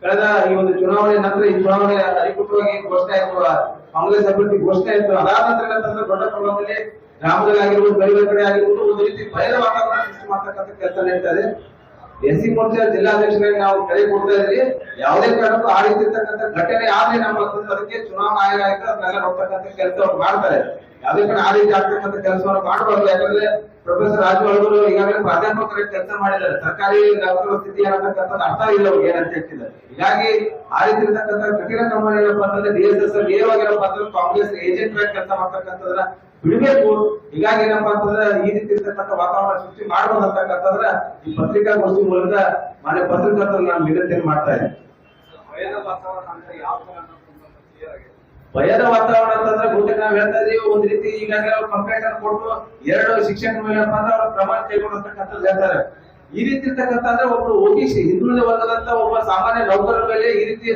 ಕಳೆದ ಈ ಒಂದು ಚುನಾವಣೆ ನಂತರ ಈ ಚುನಾವಣೆ ಅಧಿಕೃತವಾಗಿ ಘೋಷಣೆ ಆಯ್ತು, ಕಾಂಗ್ರೆಸ್ ಅಭ್ಯರ್ಥಿ ಘೋಷಣೆ ಆಯ್ತು. ಅದಾದ ನಂತರ ಏನಂತಂದ್ರೆ ದೊಡ್ಡ ಪ್ರಮಾಣದಲ್ಲಿ ಗ್ರಾಮದಲ್ಲಿ ಆಗಿರ್ಬೋದು, ಬೆಳವಣಿಗೆ ಕಡೆ ಆಗಿರ್ಬೋದು, ಒಂದು ರೀತಿ ಭಯದ ವಾತಾವರಣ ಸೃಷ್ಟಿ ಮಾಡ್ತಕ್ಕಂಥ ಕೆಲಸ ನಡೀತಾ ಇದೆ. ಎಸ್ಸಿ ಮೋರ್ಚಾ ಜಿಲ್ಲಾಧ್ಯಕ್ಷರಿಗೆ ನಾವು ಕರೆ ಕೊಡ್ತಾ ಇದ್ರಿ, ಯಾವುದೇ ಕಾರಣಕ್ಕೂ ಆ ರೀತಿ ಇರ್ತಕ್ಕಂಥ ಘಟನೆ ಆದ್ರೆ ನಮ್ಮ ಅದಕ್ಕೆ ಚುನಾವಣಾ ಆಯೋಗ ಅದನ್ನೆಲ್ಲ ನೋಡ್ತಕ್ಕಂಥ ಕೆಲಸ ಅವ್ರು ಮಾಡ್ತಾರೆ. ಯಾವುದೇ ಕಾರಣ ಆ ರೀತಿ ಆಗ್ತಕ್ಕಂಥ ಕೆಲಸವನ್ನು ಮಾಡಬಾರ್ದು. ಯಾಕಂದ್ರೆ ಪ್ರೊಫೆಸರ್ ರಾಜು ಅವರು ಈಗಾಗಲೇ ಪ್ರಾಧ್ಯಾಪಕರಾಗಿ ಕೆಲಸ ಮಾಡಿದ್ದಾರೆ. ಸರ್ಕಾರಿ ನೌಕರರ ಸ್ಥಿತಿ ಅನ್ನತಕ್ಕಂಥದ್ದು ಅರ್ಥ ಇಲ್ಲ ಅವ್ರಿಗೆ ಏನಂತ ಹೇಳ್ತಿದ್ದಾರೆ. ಹೀಗಾಗಿ ಆ ರೀತಿ ಇರ್ತಕ್ಕಂಥ ಕಠಿಣ ಕ್ರಮ ಏನಪ್ಪ ಅಂತಂದ್ರೆ DSS ನೇರವಾಗಿರಪ್ಪ ಅಂತಂದ್ರೆ ಕಾಂಗ್ರೆಸ್ ಏಜೆಂಟ್ ಆಗಿ ಕೆಲಸ ಮಾಡ್ತಕ್ಕಂಥದ್ರ ಬಿಡಬೇಕು. ಹೀಗಾಗಿ ಏನಪ್ಪಾ ಅಂತಂದ್ರೆ ಈ ರೀತಿ ಇರ್ತಕ್ಕಂಥ ವಾತಾವರಣ ಸೃಷ್ಟಿ ಮಾಡಬಹುದು ಅಂತಕ್ಕಂಥದ್ರ ಈ ಪತ್ರಿಕಾಗೋಷ್ಠಿ ಮೂಲಕ ಮಾನ್ಯ ಪತ್ರಕರ್ತರು ನಾನು ವಿನಂತಿಯನ್ನು ಮಾಡ್ತಾ ಇದ್ದೇನೆ. ಭಯದ ವಾತಾವರಣ ಅಂದ್ರೆ ಯಾವ ತರ ಕ್ಲಿಯರ್ ಆಗಿದೆ. ಭಯದ ವಾತಾವರಣ ಅಂತಂದ್ರೆ ಬಹುತೇಕ ನಾವು ಹೇಳ್ತಾ ಇದೀವಿ, ಒಂದ್ ರೀತಿ ಈಗಾಗಲೇ ಅವ್ರು ಕಂಪ್ಲೇಂಟ್ ಅನ್ನು ಕೊಟ್ಟು 2 ಶಿಕ್ಷಕರ ಮೇಲೆ ಅವ್ರ ಪ್ರಮಾಣ ಕೈಗೊಳ್ಳತಕ್ಕಂಥದ್ದು ಹೇಳ್ತಾರೆ. ಈ ರೀತಿ ಇರ್ತಕ್ಕಂಥ ಅಂದ್ರೆ ಒಬ್ರು OBC ಹಿಂದುಳಿದ ವರ್ಗದಂತ ಒಬ್ಬ ಸಾಮಾನ್ಯ ನೌಕರರ ಮೇಲೆ ಈ ರೀತಿ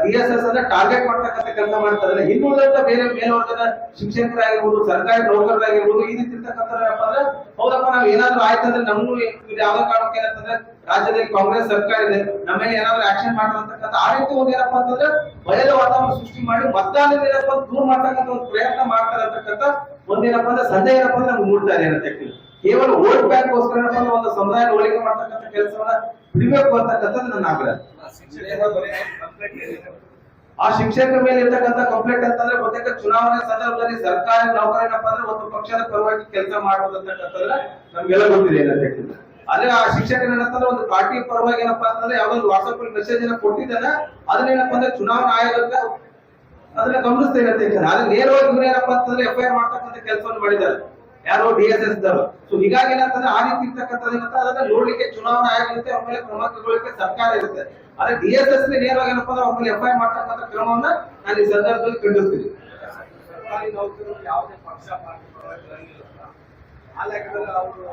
DSS ಅಂದ್ರೆ ಟಾರ್ಗೆಟ್ ಮಾಡ್ತಕ್ಕಂಥ ಕೆಲಸ ಮಾಡ್ತಾರೆ. ಹಿಂದುಳಿದಂತ ಬೇರೆ ಮೇಲ್ವರ್ಗದ ಶಿಕ್ಷಕರಾಗಿರ್ಬೋದು, ಸರ್ಕಾರಿ ನೌಕರರಾಗಿರ್ಬೋದು, ಈ ರೀತಿ ಇರ್ತಕ್ಕಂಥ ಏನಪ್ಪಾ ಅಂದ್ರೆ ಹೌದಪ್ಪ ನಾವ್ ಏನಾದ್ರು ಆಯ್ತಂದ್ರೆ ನಮಗೂ ಯಾವ್ದೋ ಕಾರಣಕ್ಕೆ ಏನಂತಂದ್ರೆ ರಾಜ್ಯದಲ್ಲಿ ಕಾಂಗ್ರೆಸ್ ಸರ್ಕಾರ ಇದೆ, ನಮ್ಮ ಮೇಲೆ ಏನಾದ್ರು ಆಕ್ಷನ್ ಮಾಡ್ತಕ್ಕಂಥ ಆ ರೀತಿ ಒಂದು ಏನಪ್ಪಾ ಅಂತಂದ್ರೆ ಭಯದ ವಾತಾವರಣ ಸೃಷ್ಟಿ ಮಾಡಿ ಮತದಾನದ ಏನಪ್ಪಾ ದೂರ ಮಾಡ್ತಕ್ಕಂಥ ಒಂದು ಪ್ರಯತ್ನ ಮಾಡ್ತಾರೆ ಅಂತಕ್ಕಂಥ ಒಂದೇನಪ್ಪಾ ಅಂದ್ರೆ ಸಂದೇಹ ಏನಪ್ಪಾ ಅಂದ್ರೆ ನಮ್ಗೆ ಮೂಡ್ತಾ ಇದೆ ಅಂತ ಕೇವಲ ವೋಟ್ ಬ್ಯಾಂಕ್ ಗೋಸ್ಕರ ಒಂದು ಸಮುದಾಯ ಹೋಲಿಕೆ ಮಾಡ್ತಕ್ಕಂಥ ಕೆಲಸವನ್ನ ಬಿಡಬೇಕು ಅಂತಕ್ಕಂಥದ್ದು ನನ್ನ ಆಗ್ರಹ. ಆ ಶಿಕ್ಷಕರ ಮೇಲೆ ಇರ್ತಕ್ಕಂಥ ಕಂಪ್ಲೇಂಟ್ ಅಂತಂದ್ರೆ ಬಹುತೇಕ ಚುನಾವಣೆ ಸಂದರ್ಭದಲ್ಲಿ ಸರ್ಕಾರಿ ನೌಕರ ಏನಪ್ಪಾ ಅಂದ್ರೆ ಒಂದು ಪಕ್ಷದ ಪರವಾಗಿ ಕೆಲಸ ಮಾಡುವುದು ಅಂತಕ್ಕಂಥದ್ರ ನಮ್ಗೆಲ್ಲ ಗೊತ್ತಿದೆ ಏನಂತ ಹೇಳ್ತಿಲ್ಲ. ಆದ್ರೆ ಆ ಶಿಕ್ಷಕರ ಏನಂತಂದ್ರೆ ಒಂದು ಪಾರ್ಟಿ ಪರವಾಗಿ ಏನಪ್ಪಾ ಅಂತಂದ್ರೆ ಯಾವ್ದೊಂದು ವಾಟ್ಸ್ಆಪ್ ಮೆಸೇಜ್ ಅನ್ನ ಕೊಟ್ಟಿದ್ದಾನೆ, ಅದನ್ನ ಏನಪ್ಪಾ ಅಂದ್ರೆ ಚುನಾವಣಾ ಆಯೋಗಕ್ಕೆ ಅದನ್ನ ಗಮನಿಸ್ತೇನೆ ಅಂತ ಹೇಳ್ತಾರೆ. ಆದ್ರೆ ನೇರವಾಗಿ ಇವ್ರು ಏನಪ್ಪಾ ಅಂತಂದ್ರೆ FIR ಮಾಡ್ತಕ್ಕಂಥ ಕೆಲಸವನ್ನು ಮಾಡಿದ್ದಾರೆ ಯಾರು DSS ದವರು. ಸೊ ಹೀಗಾಗಿ ಏನಂತಂದ್ರೆ ಆ ರೀತಿ ಇರ್ತಕ್ಕಂಥದ್ದು ಏನಂತ ಅದನ್ನ ನೋಡ್ಲಿಕ್ಕೆ ಚುನಾವಣಾ ಆಯೋಗ ಇರುತ್ತೆ, ಅವ್ರ ಮೇಲೆ ಕ್ರಮ ಕೈಗೊಳ್ಳಲಿಕ್ಕೆ ಸರ್ಕಾರ ಇರುತ್ತೆ. ಆದ್ರೆ DSS ನೇರವಾಗಿ ಏನಪ್ಪಾ ಅಂದ್ರೆ ಅವ್ರ ಮೇಲೆ FIR ಮಾಡ್ತಕ್ಕಂಥ ಕ್ರಮವನ್ನ ನಾನು ಈ ಸಂದರ್ಭದಲ್ಲಿ ಖಂಡಿಸ್ತೀನಿ. ಸರ್ಕಾರಿ ನೌಕರರು ಯಾವುದೇ ಪಕ್ಷ ಪಾರ್ಟಿ ಆ ಲೆಕ್ಕದಲ್ಲಿ ಅವರು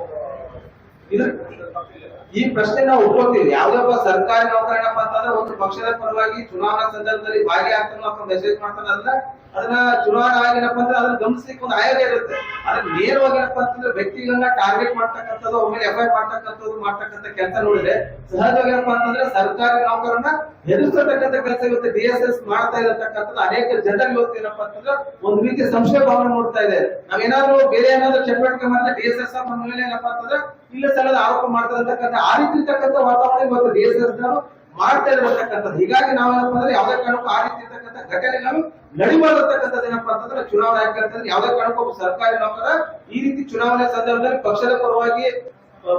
ಈ ಪ್ರಶ್ನೆ ನಾವು ಒಪ್ಕೊಳ್ತೀವಿ. ಯಾವ್ದಪ್ಪ ಸರ್ಕಾರಿ ನೌಕರ ಏನಪ್ಪಾ ಅಂತಂದ್ರೆ ಒಂದು ಪಕ್ಷದ ಪರವಾಗಿ ಚುನಾವಣಾ ಸಂದರ್ಭದಲ್ಲಿ ಭಾಗಿಯಾಗ್ತಾನೋ ಅಥವಾ ಮೆಸೇಜ್ ಮಾಡ್ತಾನೆ ಅಂದ್ರೆ ಅದನ್ನ ಚುನಾವಣಾ ಆಯೋಗ ಏನಪ್ಪಾ ಅಂದ್ರೆ ಅದನ್ನ ಗಮನಿಸ್ಲಿಕ್ಕೆ ಒಂದು ಆಯೋಗ ಇರುತ್ತೆ. ಆದ್ರೆ ನೇರವಾಗಿ ಏನಪ್ಪಾ ಅಂತಂದ್ರೆ ವ್ಯಕ್ತಿಗಳನ್ನ ಟಾರ್ಗೆಟ್ ಮಾಡ್ತಕ್ಕಂಥದ್ದು, ಅವ್ರ ಮೇಲೆ FIR ಮಾಡ್ತಕ್ಕಂಥ ಕೆಲಸ ನೋಡಿದ್ರೆ ಸಹಜವಾಗಿ ಏನಪ್ಪಾ ಅಂತಂದ್ರೆ ಸರ್ಕಾರಿ ನೌಕರನ್ನ ಎದುರಿಸತಕ್ಕಂಥ ಕೆಲಸ ಇವತ್ತು DSS ಮಾಡ್ತಾ ಇರತಕ್ಕಂಥದ್ದು ಅನೇಕ ಜನರಿಗೆ ಇವತ್ತು ಏನಪ್ಪಾ ಅಂತಂದ್ರೆ ಒಂದು ರೀತಿ ಸಂಶಯ ಭಾವನೆ ನೋಡ್ತಾ ಇದೆ. ನಾವೇನಾದ್ರು ಬೇರೆ ಏನಾದ್ರು ಚಟುವಟಿಕೆ ಮಾಡಿದ್ರೆ DSS ನಮ್ಮ ಮೇಲೆ ಏನಪ್ಪಾ ಅಂತಂದ್ರೆ ಇಲ್ಲ ಸ್ಥಳದ ಆರೋಪ ಮಾಡ್ತಾ ಇರ್ತಕ್ಕಂಥ ಆ ರೀತಿ ಇರ್ತಕ್ಕಂಥ ವಾತಾವರಣ ಇವತ್ತು DSS ನವರು ಮಾಡ್ತಾ ಇರತಕ್ಕಂಥದ್ದು. ಹೀಗಾಗಿ ನಾವೇನಪ್ಪ ಅಂದ್ರೆ ಯಾವುದೇ ಕಾರಣಕ್ಕೂ ಆ ರೀತಿ ಇರ್ತಕ್ಕಂಥ ಘಟನೆಗಳು ನಡಿಬಾರತಕ್ಕಂಥದ್ದು ಏನಪ್ಪಾ ಅಂತಂದ್ರೆ ಚುನಾವಣೆ ಆಗ್ತಕ್ಕಂಥದ್ದು ಯಾವುದೇ ಕಾರಣಕ್ಕೂ ಒಬ್ಬ ಸರ್ಕಾರಿ ನೌಕರ ಈ ರೀತಿ ಚುನಾವಣೆ ಸಂದರ್ಭದಲ್ಲಿ ಪಕ್ಷದ ಪರವಾಗಿ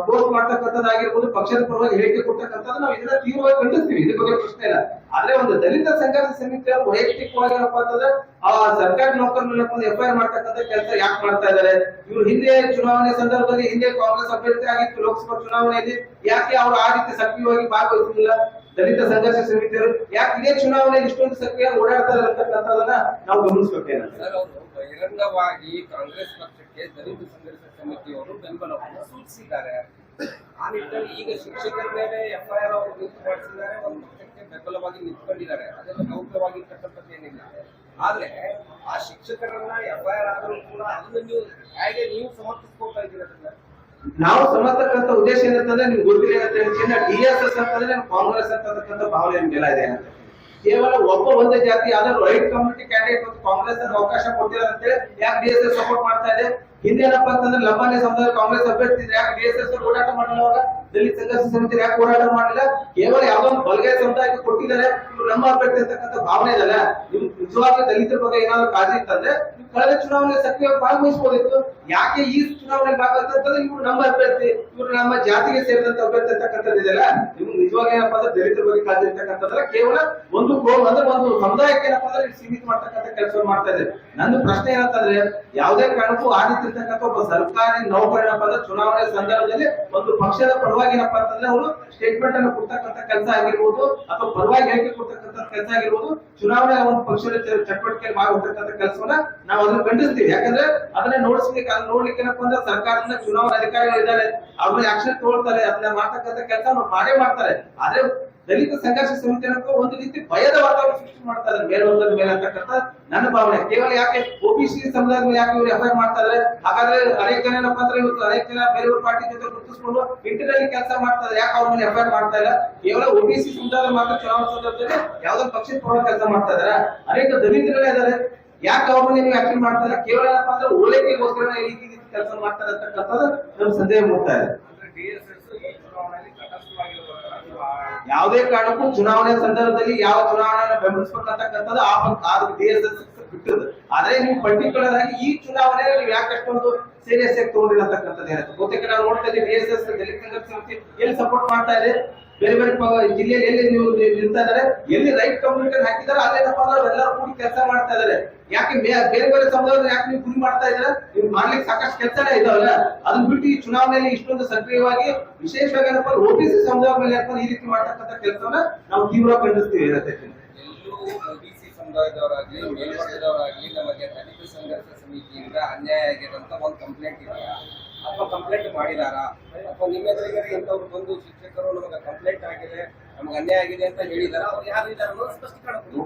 ಪೋಸ್ಟ್ ಮಾಡ್ತಕ್ಕಂಥದ್ದಾಗಿರ್ಬೋದು, ಪಕ್ಷದ ಪರವಾಗಿ ಹೇಳಿಕೆ ಕೊಡ್ತಕ್ಕಂಥದ್ದು ನಾವು ಇದನ್ನ ತೀವ್ರವಾಗಿ ಖಂಡಿಸ್ತೀವಿ, ಇದ್ರ ಬಗ್ಗೆ ಪ್ರಶ್ನೆ ಇಲ್ಲ. ಆದ್ರೆ ಒಂದು ದಲಿತ ಸಂಘರ್ಷ ಸಮಿತಿಯವರು ವೈಯಕ್ತಿಕವಾಗಿ ಏನಪ್ಪಾ ಅಂತಂದ್ರೆ ಆ ಸರ್ಕಾರಿ ನೌಕರ ಮೇಲೆ FIR ಮಾಡ್ತಕ್ಕಂಥ ಕೆಲಸ ಯಾಕೆ ಮಾಡ್ತಾ ಇದ್ದಾರೆ? ಇವ್ರು ಹಿಂದೆ ಚುನಾವಣೆ ಸಂದರ್ಭದಲ್ಲಿ ಹಿಂದೆ ಕಾಂಗ್ರೆಸ್ ಅಭ್ಯರ್ಥಿ ಆಗಿತ್ತು ಲೋಕಸಭಾ ಚುನಾವಣೆಯಲ್ಲಿ, ಯಾಕೆ ಅವರು ಆ ರೀತಿ ಸಕ್ರಿಯವಾಗಿ ಭಾಗವಹಿಸಲಿಲ್ಲ? ದಲಿತ ಸಂಘರ್ಷ ಸಮಿತಿಯವರು ಯಾಕೆ ಇದೇ ಚುನಾವಣೆಯಲ್ಲಿ ಇಷ್ಟೊಂದು ಸಕ್ರಿಯವಾಗಿ ಓಡಾಡ್ತಾ ಇರತಕ್ಕಂಥದನ್ನ ನಾವು ಗಮನಿಸಬೇಕೇನಂತ. ಬಹಿರಂಗವಾಗಿ ಕಾಂಗ್ರೆಸ್ ಪಕ್ಷಕ್ಕೆ ದಲಿತ ಸಂಘರ್ಷ ಸಮಿತಿಯವರು ಬೆಂಬಲವನ್ನು ಸೂಚಿಸಿದ್ದಾರೆ. ಆ ನಿಟ್ಟಿನಲ್ಲಿ ಈಗ ಶಿಕ್ಷಕರ ಮೇಲೆ FIR ಅವರು ಮಾಡಿಸಿದ್ದಾರೆ, ಒಂದು ಪಕ್ಷಕ್ಕೆ ಬೆಂಬಲವಾಗಿ ನಿಂತ್ಕೊಂಡಿದ್ದಾರೆ. ಅದೆಲ್ಲ ಗೌಪ್ಯವಾಗಿರ್ತಕ್ಕಂಥದ್ದು ಏನಿಲ್ಲ. ಆದ್ರೆ ಆ ಶಿಕ್ಷಕರನ್ನ FIR ಆದರೂ ಕೂಡ ಅದನ್ನು ನೀವು ಹೇಗೆ ನೀವು ಸಮರ್ಥಿಸ್ಕೊಳ್ತಾ ಇದ್ದೀರ? ನಾವು ಸಮರ್ಥಕ್ಕಂಥ ಉದ್ದೇಶ ಏನಂತಂದ್ರೆ ನಿಮ್ಗೆ ಗೊತ್ತಿಲ್ಲ DSS ಅಂತಂದ್ರೆ ಕಾಂಗ್ರೆಸ್ ಅಂತಕ್ಕಂಥ ಭಾವನೆ ನಮ್ಗೆಲ್ಲ ಇದೆ. ಕೇವಲ ಒಬ್ಬ ಒಂದೇ ಜಾತಿ ಯಾವ್ದಾದ್ರು ರೈಟ್ ಕಮ್ಯುನಿಟಿ ಕ್ಯಾಂಡಿಡೇಟ್ ಮತ್ತು ಕಾಂಗ್ರೆಸ್ ಅವಕಾಶ ಕೊಟ್ಟಿಲ್ಲ ಅಂತೇಳಿ ಯಾಕೆ DSS ಸಪೋರ್ಟ್ ಮಾಡ್ತಾ ಇದೆ? ಹಿಂದೆ ಏನಪ್ಪಾ ಅಂತಂದ್ರೆ ಲಂಬಾಣಿ ಸಮುದಾಯ ಕಾಂಗ್ರೆಸ್ ಅಭ್ಯರ್ಥಿ ಯಾಕೆ DSS ಹೋರಾಟ ಮಾಡಲಿಲ್ಲ? ಅವಾಗ ದಲಿತ ಸಂಘರ್ಷ ಸಮಿತಿ ಯಾಕೆ ಹೋರಾಟ ಮಾಡಲಿಲ್ಲ? ಕೇವಲ ಯಾವ್ದೋ ಒಂದು ಬಲಗೈ ಸಮುದಾಯಕ್ಕೆ ಕೊಟ್ಟಿದ್ದಾರೆ, ಇವ್ರು ನಮ್ಮ ಅಭ್ಯರ್ಥಿ ಅಂತಕ್ಕಂಥ ಭಾವನೆ ಇದಲ್ಲ. ನಿಮ್ಗೆ ನಿಜವಾಗ್ಲೂ ದಲಿತರ ಬಗ್ಗೆ ಏನಾದ್ರು ಕಾಳಜಿ ಇತ್ತಂದ್ರೆ ಕಳೆದ ಚುನಾವಣೆ ಸಕ್ರಿಯವಾಗಿ ಭಾಗವಹಿಸಬಹುದಿತ್ತು. ಯಾಕೆ ಈ ಚುನಾವಣೆ ಭಾಗವಹಿಸ್ತಂದ್ರೆ ಇವ್ರು ನಮ್ಮ ಅಭ್ಯರ್ಥಿ, ಇವ್ರು ನಮ್ಮ ಜಾತಿಗೆ ಸೇರಿದಂತ ಅಭ್ಯರ್ಥಿ ಅಂತಕ್ಕಂಥದ್ದು ಇದೆಯಲ್ಲ. ನಿಮ್ಗೆ ನಿಜವಾಗಿ ಏನಪ್ಪಾ ಅಂದ್ರೆ ದಲಿತರ ಬಗ್ಗೆ ಕಾಳಜಿ ಇರ್ತಕ್ಕಂಥದ್ರ ಕೇವಲ ಒಂದು ಅಂದ್ರೆ ಒಂದು ಸಮುದಾಯಕ್ಕೆ ಏನಪ್ಪಾ ಅಂದ್ರೆ ಸೀಮಿತ ಮಾಡ್ತಕ್ಕಂಥ ಕೆಲಸ ಮಾಡ್ತಾ ಇದೆ. ನನ್ನ ಪ್ರಶ್ನೆ ಏನಂತಂದ್ರೆ ಯಾವುದೇ ಕಾರಣಕ್ಕೂ ಆ ರೀತಿ ಇರ್ತಕ್ಕಂಥ ಒಬ್ಬ ಸರ್ಕಾರಿ ನೌಕರ ಏನಪ್ಪಾ ಅಂದ್ರೆ ಚುನಾವಣೆ ಸಂದರ್ಭದಲ್ಲಿ ಒಂದು ಪಕ್ಷದ ಪರವಾಗಿ ಏನಪ್ಪಾ ಅಂತಂದ್ರೆ ಅವರು ಸ್ಟೇಟ್ಮೆಂಟ್ ಅನ್ನು ಕೊಡ್ತಕ್ಕಂಥ ಕೆಲಸ ಆಗಿರ್ಬೋದು ಅಥವಾ ಪರವಾಗಿ ಹೇಳಿಕೆ ಕೊಡ್ತಕ್ಕಂಥ ಕೆಲಸ ಆಗಿರ್ಬೋದು, ಚುನಾವಣೆ ಒಂದು ಪಕ್ಷದ ಚಟುವಟಿಕೆಯಲ್ಲಿ ಭಾಗವಹಿಸ್ತಕ್ಕಂಥ ಕೆಲಸವನ್ನ ನಾವು ಅದನ್ನ ಖಂಡಿಸ್ತೀವಿ. ಯಾಕಂದ್ರೆ ಅದನ್ನ ನೋಡ್ಲಿಕ್ಕೆ ಏನಪ್ಪಾ ಅಂದ್ರೆ ಸರ್ಕಾರದಿಂದ ಚುನಾವಣಾ ಅಧಿಕಾರಿಗಳು ಇದ್ದಾರೆ, ಅವ್ರ ಆಕ್ಷನ್ ತಗೊಳ್ತಾರೆ, ಅದನ್ನ ಮಾಡ್ತಕ್ಕಂಥ ಕೆಲಸ ಮಾಡೇ ಮಾಡ್ತಾರೆ. ಆದ್ರೆ ದಲಿತ ಸಂಘರ್ಷ ಸಮಿತಿ ಅನ್ನೋ ಒಂದು ರೀತಿ ಭಯದ ವಾತಾವರಣ ಸೃಷ್ಟಿ ಮಾಡ್ತಾ ಇದ್ದಾರೆ ಮೇಲ್ವರ್ಗದ ಮೇಲೆ ಅಂತಕ್ಕಂಥ ನನ್ನ ಭಾವನೆ. ಕೇವಲ ಯಾಕೆ ಒಬಿಸಿ ಸಮುದಾಯದ ಮೇಲೆ ಯಾಕೆ ಇವರು ಎಫ್ಐಆರ್ ಮಾಡ್ತಾ ಇದ್ದಾರೆ? ಹಾಗಾದ್ರೆ ಅನೇಕ ಜನ ಏನಪ್ಪಾ ಅಂದ್ರೆ ಇವತ್ತು ಅನೇಕ ಜನ ಬೇರೆ ಪಾರ್ಟಿ ಜೊತೆ ಗುರುತಿಸಿಕೊಂಡು ಇಂಟರ್ನಲ್ಲಿ ಕೆಲಸ ಮಾಡ್ತಾ ಇದ್ದಾರೆ, ಯಾಕೆ ಅವ್ರ ಮೇಲೆ ಎಫ್ಐಆರ್ ಮಾಡ್ತಾ ಇಲ್ಲ? ಕೇವಲ ಒಬಿಸಿ ಸಮುದಾಯದ ಮಾತ್ರ ಚುನಾವಣಾ ಸಂದರ್ಭದಲ್ಲಿ ಯಾವ್ದೋ ಪಕ್ಷದ ಪರ ಕೆಲಸ ಮಾಡ್ತಾ ಇದಾರೆ, ಅನೇಕ ದಲಿತರುಗಳೇ ಇದಾರೆ, ಯಾಕೆ ಅವ್ರ ಮೇಲೆ ನೀವು ಆಕ್ಷನ್ ಮಾಡ್ತಾ ಇಲ್ಲ? ಕೇವಲ ಏನಪ್ಪಾ ಅಂದ್ರೆ ಓಲೈಕೆಗೋಸ್ಕರ ಈ ರೀತಿ ಕೆಲಸ ಮಾಡ್ತಾರೆ ಅಂತಕ್ಕಂಥದ್ದು ನಮ್ ಸಂದೇಹ ಮೂಡ್ತಾ ಇದೆ. ಯಾವುದೇ ಕಾರಣಕ್ಕೂ ಚುನಾವಣೆ ಸಂದರ್ಭದಲ್ಲಿ ಯಾವ ಚುನಾವಣೆಯನ್ನು ಬೆಂಬಲಿಸಬೇಕಂತಕ್ಕಂಥದ್ದು ಆ DSS ಬಿಟ್ಟದ್ದು. ಆದ್ರೆ ನೀವು ಪರ್ಟಿಕ್ಯುಲರ್ ಆಗಿ ಈ ಚುನಾವಣೆ ನೀವು ಯಾಕೆ ಅಷ್ಟೊಂದು ಸೀರಿಯಸ್ ಆಗಿ ತಗೊಂಡಿಲ್ಲ ಅಂತಕ್ಕಂಥದ್ದು ಏನಾಯ್ತು ಬಹುತೇಕ ನಾವು ನೋಡ್ತಾ ಇದ್ದೀವಿ. DSS ದಲಿತ ಸಂಘರ್ಷ ಸಮಿತಿ ಎಲ್ಲಿ ಸಪೋರ್ಟ್ ಮಾಡ್ತಾ ಇದೆ, ಬೇರೆ ಬೇರೆ ಜಿಲ್ಲೆಯಲ್ಲಿ ಎಲ್ಲಿ ನೀವು ನಿಲ್ತಾ ಇದಾರೆ, ಎಲ್ಲಿ ರೈಟ್ ಕಮ್ಯುನಿಟಿ ಹಾಕಿದಾರೆ ಅಲ್ಲೇನಪ್ಪ ಅಂದ್ರೆ ಎಲ್ಲರೂ ಕೂಡಿ ಕೆಲಸ ಮಾಡ್ತಾ ಇದಾರೆ. ಯಾಕೆ ಬೇರೆ ಬೇರೆ ಸಮುದಾಯದ ಯಾಕೆ ನೀವು ಗುರಿ ಮಾಡ್ತಾ ಇದ್ದೀರಾ? ನೀವು ಮಾಡ್ಲಿಕ್ಕೆ ಸಾಕಷ್ಟು ಕೆಲಸನೇ ಇದಾವಲ್ಲ, ಅದನ್ನ ಬಿಟ್ಟು ಈ ಚುನಾವಣೆಯಲ್ಲಿ ಇಷ್ಟೊಂದು ಸಕ್ರಿಯವಾಗಿ ವಿಶೇಷವಾಗಿ ಏನಪ್ಪ ಓಬಿಸಿ ಸಮುದಾಯದ ಮೇಲೆ ಈ ರೀತಿ ಮಾಡ್ತಕ್ಕಂಥ ಕೆಲಸವನ್ನ ನಾವು ತೀವ್ರ ಖಂಡಿಸ್ತೀವಿ. ಎಲ್ಲೂ ಓಬಿಸಿ ಸಮುದಾಯದವರಾಗ್ಲಿ ಮೇಲ್ವರ್ಗದವರಾಗ್ಲಿ ನಮಗೆ ದಲಿತ ಸಂಘರ್ಷ ಸಮಿತಿಯಿಂದ ಅನ್ಯಾಯ ಆಗಿದೆ ಅಂತ ಒಂದು ಕಂಪ್ಲೇಂಟ್ ಇದೆಯಾ ಅಥವಾ ಕಂಪ್ಲೇಂಟ್ ಮಾಡಿದಾರಾ ಅಥವಾ ನಿಮ್ಮ ಎದುರಿಗೆ ಇಂಥವ್ರು ಬಂದು ಶಿಕ್ಷಕರು ನಮಗೆ ಕಂಪ್ಲೇಂಟ್ ಆಗಿದೆ, ನಮ್ಗೆ ಅನ್ಯಾಯ ಆಗಿದೆ ಅಂತ ಹೇಳಿದಾರ? ಅವ್ರು ಯಾರು ಇದ್ದಾರೆ ಅನ್ನೋದು ಸ್ಪಷ್ಟೀಕರಣ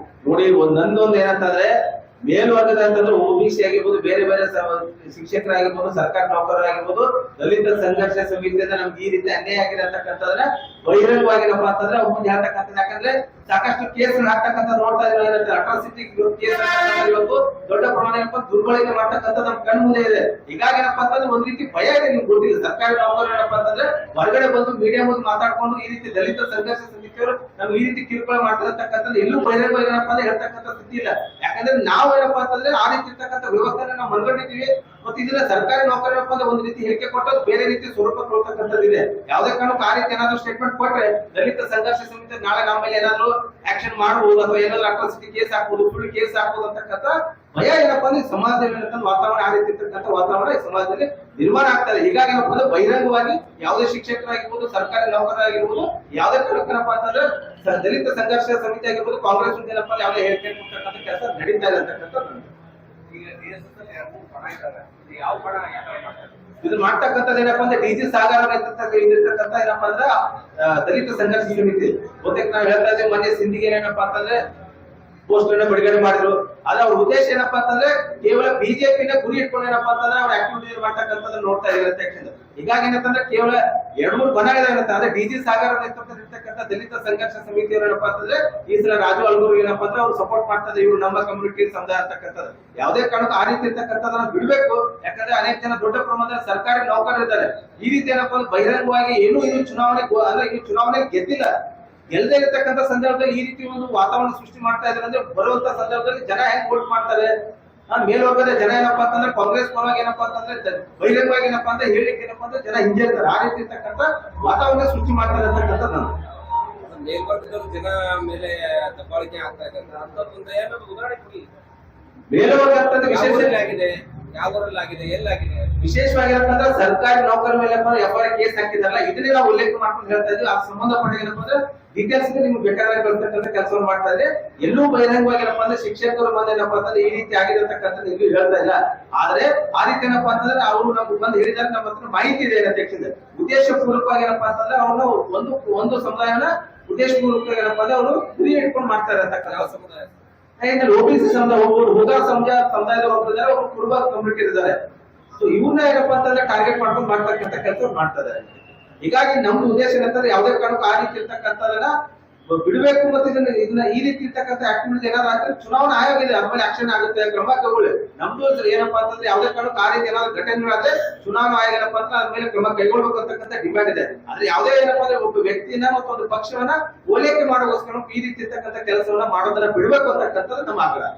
ನೋಡಿ. ನಂದೊಂದು ಏನಂತಂದ್ರೆ ಮೇಲ್ವರ್ಗದ ಅಂತಂದ್ರೆ ಒಬಿಸಿ ಆಗಿರ್ಬೋದು, ಬೇರೆ ಬೇರೆ ಶಿಕ್ಷಕರಾಗಿರ್ಬೋದು, ಸರ್ಕಾರಿ ನೌಕರರಾಗಿರ್ಬೋದು, ದಲಿತ ಸಂಘರ್ಷ ಸಮಿತಿಯಿಂದ ನಮ್ಗೆ ಈ ರೀತಿ ಅನ್ಯಾಯ ಆಗಿದೆ ಅಂತಕ್ಕಂಥದ್ರೆ ಬಹಿರಂಗವಾಗಿ ಏನಪ್ಪಾ ಅಂತಂದ್ರೆ ಅವ್ರ ಮುಂದೆ ಹೇಳ್ತಕ್ಕಂಥದ್ದು. ಯಾಕಂದ್ರೆ ಸಾಕಷ್ಟು ಕೇಸ್ ಹಾಕ್ತಕ್ಕಂಥ ನೋಡ್ತಾ ಇದ್ದಾರೆ, ಅಟ್ರಾಸಿಟಿ ಕೇಸ್ ಇವತ್ತು ದೊಡ್ಡ ಪ್ರಮಾಣ ಏನಪ್ಪ ದುರ್ಬಳಕೆ ಮಾಡ್ತಕ್ಕಂಥ ನಮ್ ಕಣ್ ಮುಂದೆ ಇದೆ. ಹೀಗಾಗಿ ಏನಪ್ಪಾ ಅಂತಂದ್ರೆ ಒಂದ್ ರೀತಿ ಭಯ ಇದೆ. ನಿಮ್ಗೆ ಗೊತ್ತಿಲ್ಲ, ಸರ್ಕಾರಿ ನೌಕರರು ಏನಪ್ಪಾ ಅಂತಂದ್ರೆ ಹೊರಗಡೆ ಬಂದು ಮೀಡಿಯಾ ಮುಂದೆ ಮಾತಾಡ್ಕೊಂಡು ಈ ರೀತಿ ದಲಿತ ಸಂಘರ್ಷ ಸಮಿತಿಯವರು ನಮ್ಗೆ ಈ ರೀತಿ ಕಿರುಕುಳ ಮಾಡ್ತಿರ್ತಕ್ಕಂಥದ್ದು ಎಲ್ಲೂ ಬಹಿರಂಗವಾಗಿ ಏನಪ್ಪಾ ಅಂದ್ರೆ ಹೇಳ್ತಕ್ಕಂಥ ಸ್ಥಿತಿ ಇಲ್ಲ. ಯಾಕಂದ್ರೆ ನಾವು ಏನಪ್ಪಾ ಅಂತಂದ್ರೆ ಆ ರೀತಿ ಇರ್ತಕ್ಕಂಥ ವ್ಯವಸ್ಥೆನ ನಾವು ಮನಗಂಡಿದ್ದೀವಿ. ಮತ್ತೆ ಇದನ್ನ ಸರ್ಕಾರಿ ನೌಕರರಪ್ಪ ಅಂದ್ರೆ ಒಂದು ರೀತಿ ಹೇಳಿಕೆ ಕೊಟ್ಟದ್ದು ಬೇರೆ ರೀತಿ ಸ್ವರೂಪ ಕೊಡ್ತಕ್ಕಂಥದ್ದು ಇದೆ. ಯಾವುದೇ ಕಾರಣಕ್ಕೂ ಆ ರೀತಿ ಏನಾದ್ರು ಸ್ಟೇಟ್ಮೆಂಟ್ ಕೊಟ್ರೆ ದಲಿತ ಸಂಘರ್ಷ ಸಮಿತಿ ನಾಳೆ ನಮ್ಮ ಮೇಲೆ ಏನಾದ್ರು ಆಕ್ಷನ್ ಮಾಡಬಹುದು ಅಥವಾ ಏನಾದ್ರು ಅಟ್ರಾಸಿಟಿ ಕೇಸ್ ಹಾಕಬಹುದು, ಸುಳ್ಳು ಕೇಸ್ ಹಾಕಬಹುದು ಅಂತಕ್ಕಂಥ ಭಯ ಏನಪ್ಪಾ ಅಂದ್ರೆ ಸಮಾಜದಲ್ಲಿ ವಾತಾವರಣ ಆ ರೀತಿ ಇರ್ತಕ್ಕಂಥ ವಾತಾವರಣ ಈ ಸಮಾಜದಲ್ಲಿ ನಿರ್ಮಾಣ ಆಗ್ತಾ ಇದೆ. ಹೀಗಾಗಿ ಏನಪ್ಪಾ ಅಂದ್ರೆ ಬಹಿರಂಗವಾಗಿ ಯಾವುದೇ ಶಿಕ್ಷಕರಾಗಿರ್ಬೋದು, ಸರ್ಕಾರಿ ನೌಕರರಾಗಿರ್ಬೋದು, ಯಾವುದೇ ಕಾರಣಕ್ಕೇನಪ್ಪಾ ಅಂತಂದ್ರೆ ದಲಿತ ಸಂಘರ್ಷ ಸಮಿತಿ ಆಗಿರ್ಬೋದು, ಕಾಂಗ್ರೆಸ್ ಏನಪ್ಪಾ ಯಾವುದೇ ಹೇಳಿಕೆ ಕೊಡ್ತಕ್ಕಂಥ ಕೆಲಸ ನಡೀತಾ ಇದೆ ಅಂತಕ್ಕಂಥ ಇದು ಮಾಡ್ತಕ್ಕಂಥದ್ದು ಏನಪ್ಪಾ ಅಂದ್ರೆ DG ಸಾಗರ ಇರ್ತಕ್ಕಂಥ ಏನಪ್ಪಾ ಅಂದ್ರೆ ದಲಿತ ಸಂಘರ್ಷ ಸಮಿತಿ. ಬಹುತೇಕ ನಾವು ಹೇಳ್ತಾ ಇದ್ದೀವಿ, ಮೊನ್ನೆ ಸಿಂಧಿಗೆ ಏನಪ್ಪಾ ಅಂತಂದ್ರೆ ಪೋಸ್ಟ್ ಅನ್ನ ಬಿಡುಗಡೆ ಮಾಡಿದ್ರು. ಆದ್ರೆ ಅವ್ರ ಉದ್ದೇಶ ಏನಪ್ಪಾ ಅಂತಂದ್ರೆ ಕೇವಲ ಬಿಜೆಪಿನ ಗುರಿ ಇಟ್ಕೊಂಡು ಏನಪ್ಪಾ ಅಂತಂದ್ರೆ ಅವ್ರ ಆಕ್ಟಿವಿಟಿ ಮಾಡ್ತಕ್ಕಂಥದ್ದನ್ನ ನೋಡ್ತಾ ಇದ್ದಾರೆ. ಹೀಗಾಗಿ ಏನಂತಂದ್ರೆ ಕೇವಲ 2-3 ಬಣಗಳೇನಂತ ಅಂದ್ರೆ DG ಸಾಗರ ಇರ್ತಕ್ಕಂಥ ದಲಿತ ಸಂಘರ್ಷ ಸಮಿತಿಯವರು ಏನಪ್ಪಾ ಅಂತಂದ್ರೆ ಈ ಸಲ ರಾಜು ಅಲ್ಗೂರು ಏನಪ್ಪಾ ಅಂದ್ರೆ ಅವ್ರು ಸಪೋರ್ಟ್ ಮಾಡ್ತಾರೆ, ಇವ್ರು ನಮ್ಮ ಕಮ್ಯುನಿಟಿ ಸಮುದಾಯ ಅಂತಕ್ಕಂಥದ್ದು. ಯಾವುದೇ ಕಾರಣಕ್ಕೂ ಆ ರೀತಿ ಇರ್ತಕ್ಕಂಥದ್ದನ್ನ ಬಿಡ್ಬೇಕು. ಯಾಕಂದ್ರೆ ಅನೇಕ ಜನ ದೊಡ್ಡ ಪ್ರಮಾಣದಲ್ಲಿ ಸರ್ಕಾರಿ ನೌಕರರು ಇದ್ದಾರೆ. ಈ ರೀತಿ ಏನಪ್ಪಾ ಅಂದ್ರೆ ಬಹಿರಂಗವಾಗಿ ಇದು ಚುನಾವಣೆ ಅಂದ್ರೆ ಇದು ಚುನಾವಣೆ ಗೆದ್ದಿಲ್ಲ, ಗೆಲ್ಲದೆ ಇರತಕ್ಕಂಥ ಸಂದರ್ಭದಲ್ಲಿ ಈ ರೀತಿ ಒಂದು ವಾತಾವರಣ ಸೃಷ್ಟಿ ಮಾಡ್ತಾ ಇದ್ದಾರೆ ಅಂದ್ರೆ ಬರುವಂತ ಸಂದರ್ಭದಲ್ಲಿ ಜನ ಹೆಂಗ್ ವೋಟ್ ಮಾಡ್ತಾರೆ? ಮೇಲ್ವರ್ಗದ ಜನ ಏನಪ್ಪಾ ಅಂತಂದ್ರೆ ಕಾಂಗ್ರೆಸ್ ಪರವಾಗಿ ಏನಪ್ಪಾ ಅಂತಂದ್ರೆ ಬಹಿರಂಗವಾಗಿ ಏನಪ್ಪಾ ಅಂತ ಹೇಳಿಕೆ ಏನಪ್ಪಾ ಅಂದ್ರೆ ಜನ ಹಿಂಜರಿತಾರೆ. ಆ ರೀತಿ ಇರ್ತಕ್ಕಂಥ ವಾತಾವರಣ ಸೃಷ್ಟಿ ಮಾಡ್ತಾರೆ ಅಂತಕ್ಕಂಥದ್ದು ಮೇಲ್ವರ್ಗದ ಜನ ಮೇಲೆ ದಬ್ಬಾಳಿಕೆ ಆಗ್ತಾ ಇದೆ ಅಂತ ಏನಾದ್ರು ಉದಾಹರಣೆ ಕೊಡಿ. ಮೇಲ್ವರ್ಗ ಅಂತಂದ್ರೆ ವಿಶೇಷ ಆಗಿದೆ, ಯಾವ ಊರಲ್ಲಾಗಿದೆ, ಎಲ್ಲಾಗಿದೆ? ವಿಶೇಷವಾಗಿ ಏನಪ್ಪಾ ಅಂದ್ರೆ ಸರ್ಕಾರಿ ನೌಕರ ಮೇಲೆ ಎಫ್ಐಆರ್ ಕೇಸ್ ಹಾಕಿದಾರಲ್ಲ, ಇದನ್ನೇ ನಾವು ಉಲ್ಲೇಖ ಮಾಡ್ಕೊಂಡು ಹೇಳ್ತಾ ಇದ್ವಿ. ಆ ಸಂಬಂಧಪಟ್ಟ ಏನಪ್ಪಾ ಅಂದ್ರೆ ಡೀಟೇಲ್ಸ್ ನಿಮ್ಗೆ ಬೇಕಾದ್ರೆ ಬರ್ತಕ್ಕಂಥ ಕೆಲಸವನ್ನು ಮಾಡ್ತಾ ಇದೆ. ಎಲ್ಲೂ ಬಹಿರಂಗವಾಗಿ ಏನಪ್ಪಾ ಅಂದ್ರೆ ಶಿಕ್ಷಕರ ಬಂದ ಏನಪ್ಪಾ ಅಂತಂದ್ರೆ ಈ ರೀತಿ ಆಗಿರತಕ್ಕಂಥದ್ದು ಎಲ್ಲೂ ಹೇಳ್ತಾ ಇಲ್ಲ. ಆದ್ರೆ ಆ ರೀತಿ ಏನಪ್ಪಾ ಅಂತಂದ್ರೆ ಅವರು ನಮ್ಗೆ ಬಂದು ಹೇಳಿದಾಗ ನಮ್ಮ ಹತ್ರ ಮಾಹಿತಿ ಇದೆ ಅಧ್ಯಕ್ಷತೆ. ಉದ್ದೇಶ ಪೂರ್ವಕವಾಗಿ ಏನಪ್ಪಾ ಅಂತಂದ್ರೆ ಅವ್ರನ್ನ ಒಂದು ಸಮುದಾಯನ ಉದ್ದೇಶ ಪೂರ್ವಕವಾಗಿ ಏನಪ್ಪಾ ಅಂದ್ರೆ ಅವರು ಗುರಿ ಇಟ್ಕೊಂಡು ಮಾಡ್ತಾರೆ ಅಂತಕ್ಕಂಥ ಸಮುದಾಯ. OBC ಸಮುದಾಯ ಹೋದ ಸಮುದಾಯದವರು ಒಬ್ಬರಿದ್ದಾರೆ, ಒಬ್ಬರು ಕುರುಬ ಕಮ್ಯುನಿಟಿ ಇದ್ದಾರೆ. ಸೊ ಇವ್ರನ್ನ ಏನಪ್ಪಾ ಅಂತಂದ್ರೆ ಟಾರ್ಗೆಟ್ ಮಾಡ್ಕೊಂಡು ಮಾಡ್ತಕ್ಕಂಥ ಕೆಲಸ ಮಾಡ್ತಾ ಇದ್ದಾರೆ. ಹೀಗಾಗಿ ನಮ್ದು ಉದ್ದೇಶ ಏನಂತಂದ್ರೆ ಯಾವುದೇ ಕಾರಣಕ್ಕೂ ಆ ರೀತಿ ಇರ್ತಕ್ಕಂಥದನ್ನ ಬಿಡಬೇಕು. ಮತ್ತೆ ಇದನ್ನ ಈ ರೀತಿ ಇರ್ತಕ್ಕಂಥ ಆಕ್ಟಿವಿಟಿ ಏನಾದ್ರು ಆಗ್ತದೆ, ಚುನಾವಣಾ ಆಯೋಗ ಇದೆ, ಅದ್ರ ಮೇಲೆ ಆಕ್ಷನ್ ಆಗುತ್ತೆ, ಕ್ರಮ ತಗೊಳ್ಳಿ. ನಮ್ದು ಏನಪ್ಪಾ ಅಂತಂದ್ರೆ ಯಾವುದೇ ಕಾರಣಕ್ಕೂ ಆ ರೀತಿ ಏನಾದ್ರು ಘಟನೆಗಳಾದ್ರೆ ಚುನಾವಣಾ ಆಯೋಗ ಏನಪ್ಪಾ ಅಂದ್ರೆ ಅದ್ರ ಮೇಲೆ ಕ್ರಮ ಕೈಗೊಳ್ಬೇಕು ಅಂತಕ್ಕಂಥ ಡಿಮ್ಯಾಂಡ್ ಇದೆ. ಆದ್ರೆ ಯಾವುದೇ ಏನಪ್ಪಾ ಅಂದ್ರೆ ಒಬ್ಬ ವ್ಯಕ್ತಿಯನ್ನ ಮತ್ತು ಒಂದು ಪಕ್ಷವನ್ನ ಓಲೈಕೆ ಮಾಡೋಗೋಸ್ಕರ ಈ ರೀತಿ ಇರ್ತಕ್ಕಂಥ ಕೆಲಸವನ್ನ ಮಾಡೋದನ್ನ ಬಿಡ್ಬೇಕು ಅಂತಕ್ಕಂಥದ್ದು ನಮ್ಮ ಆಗ್ರಹ.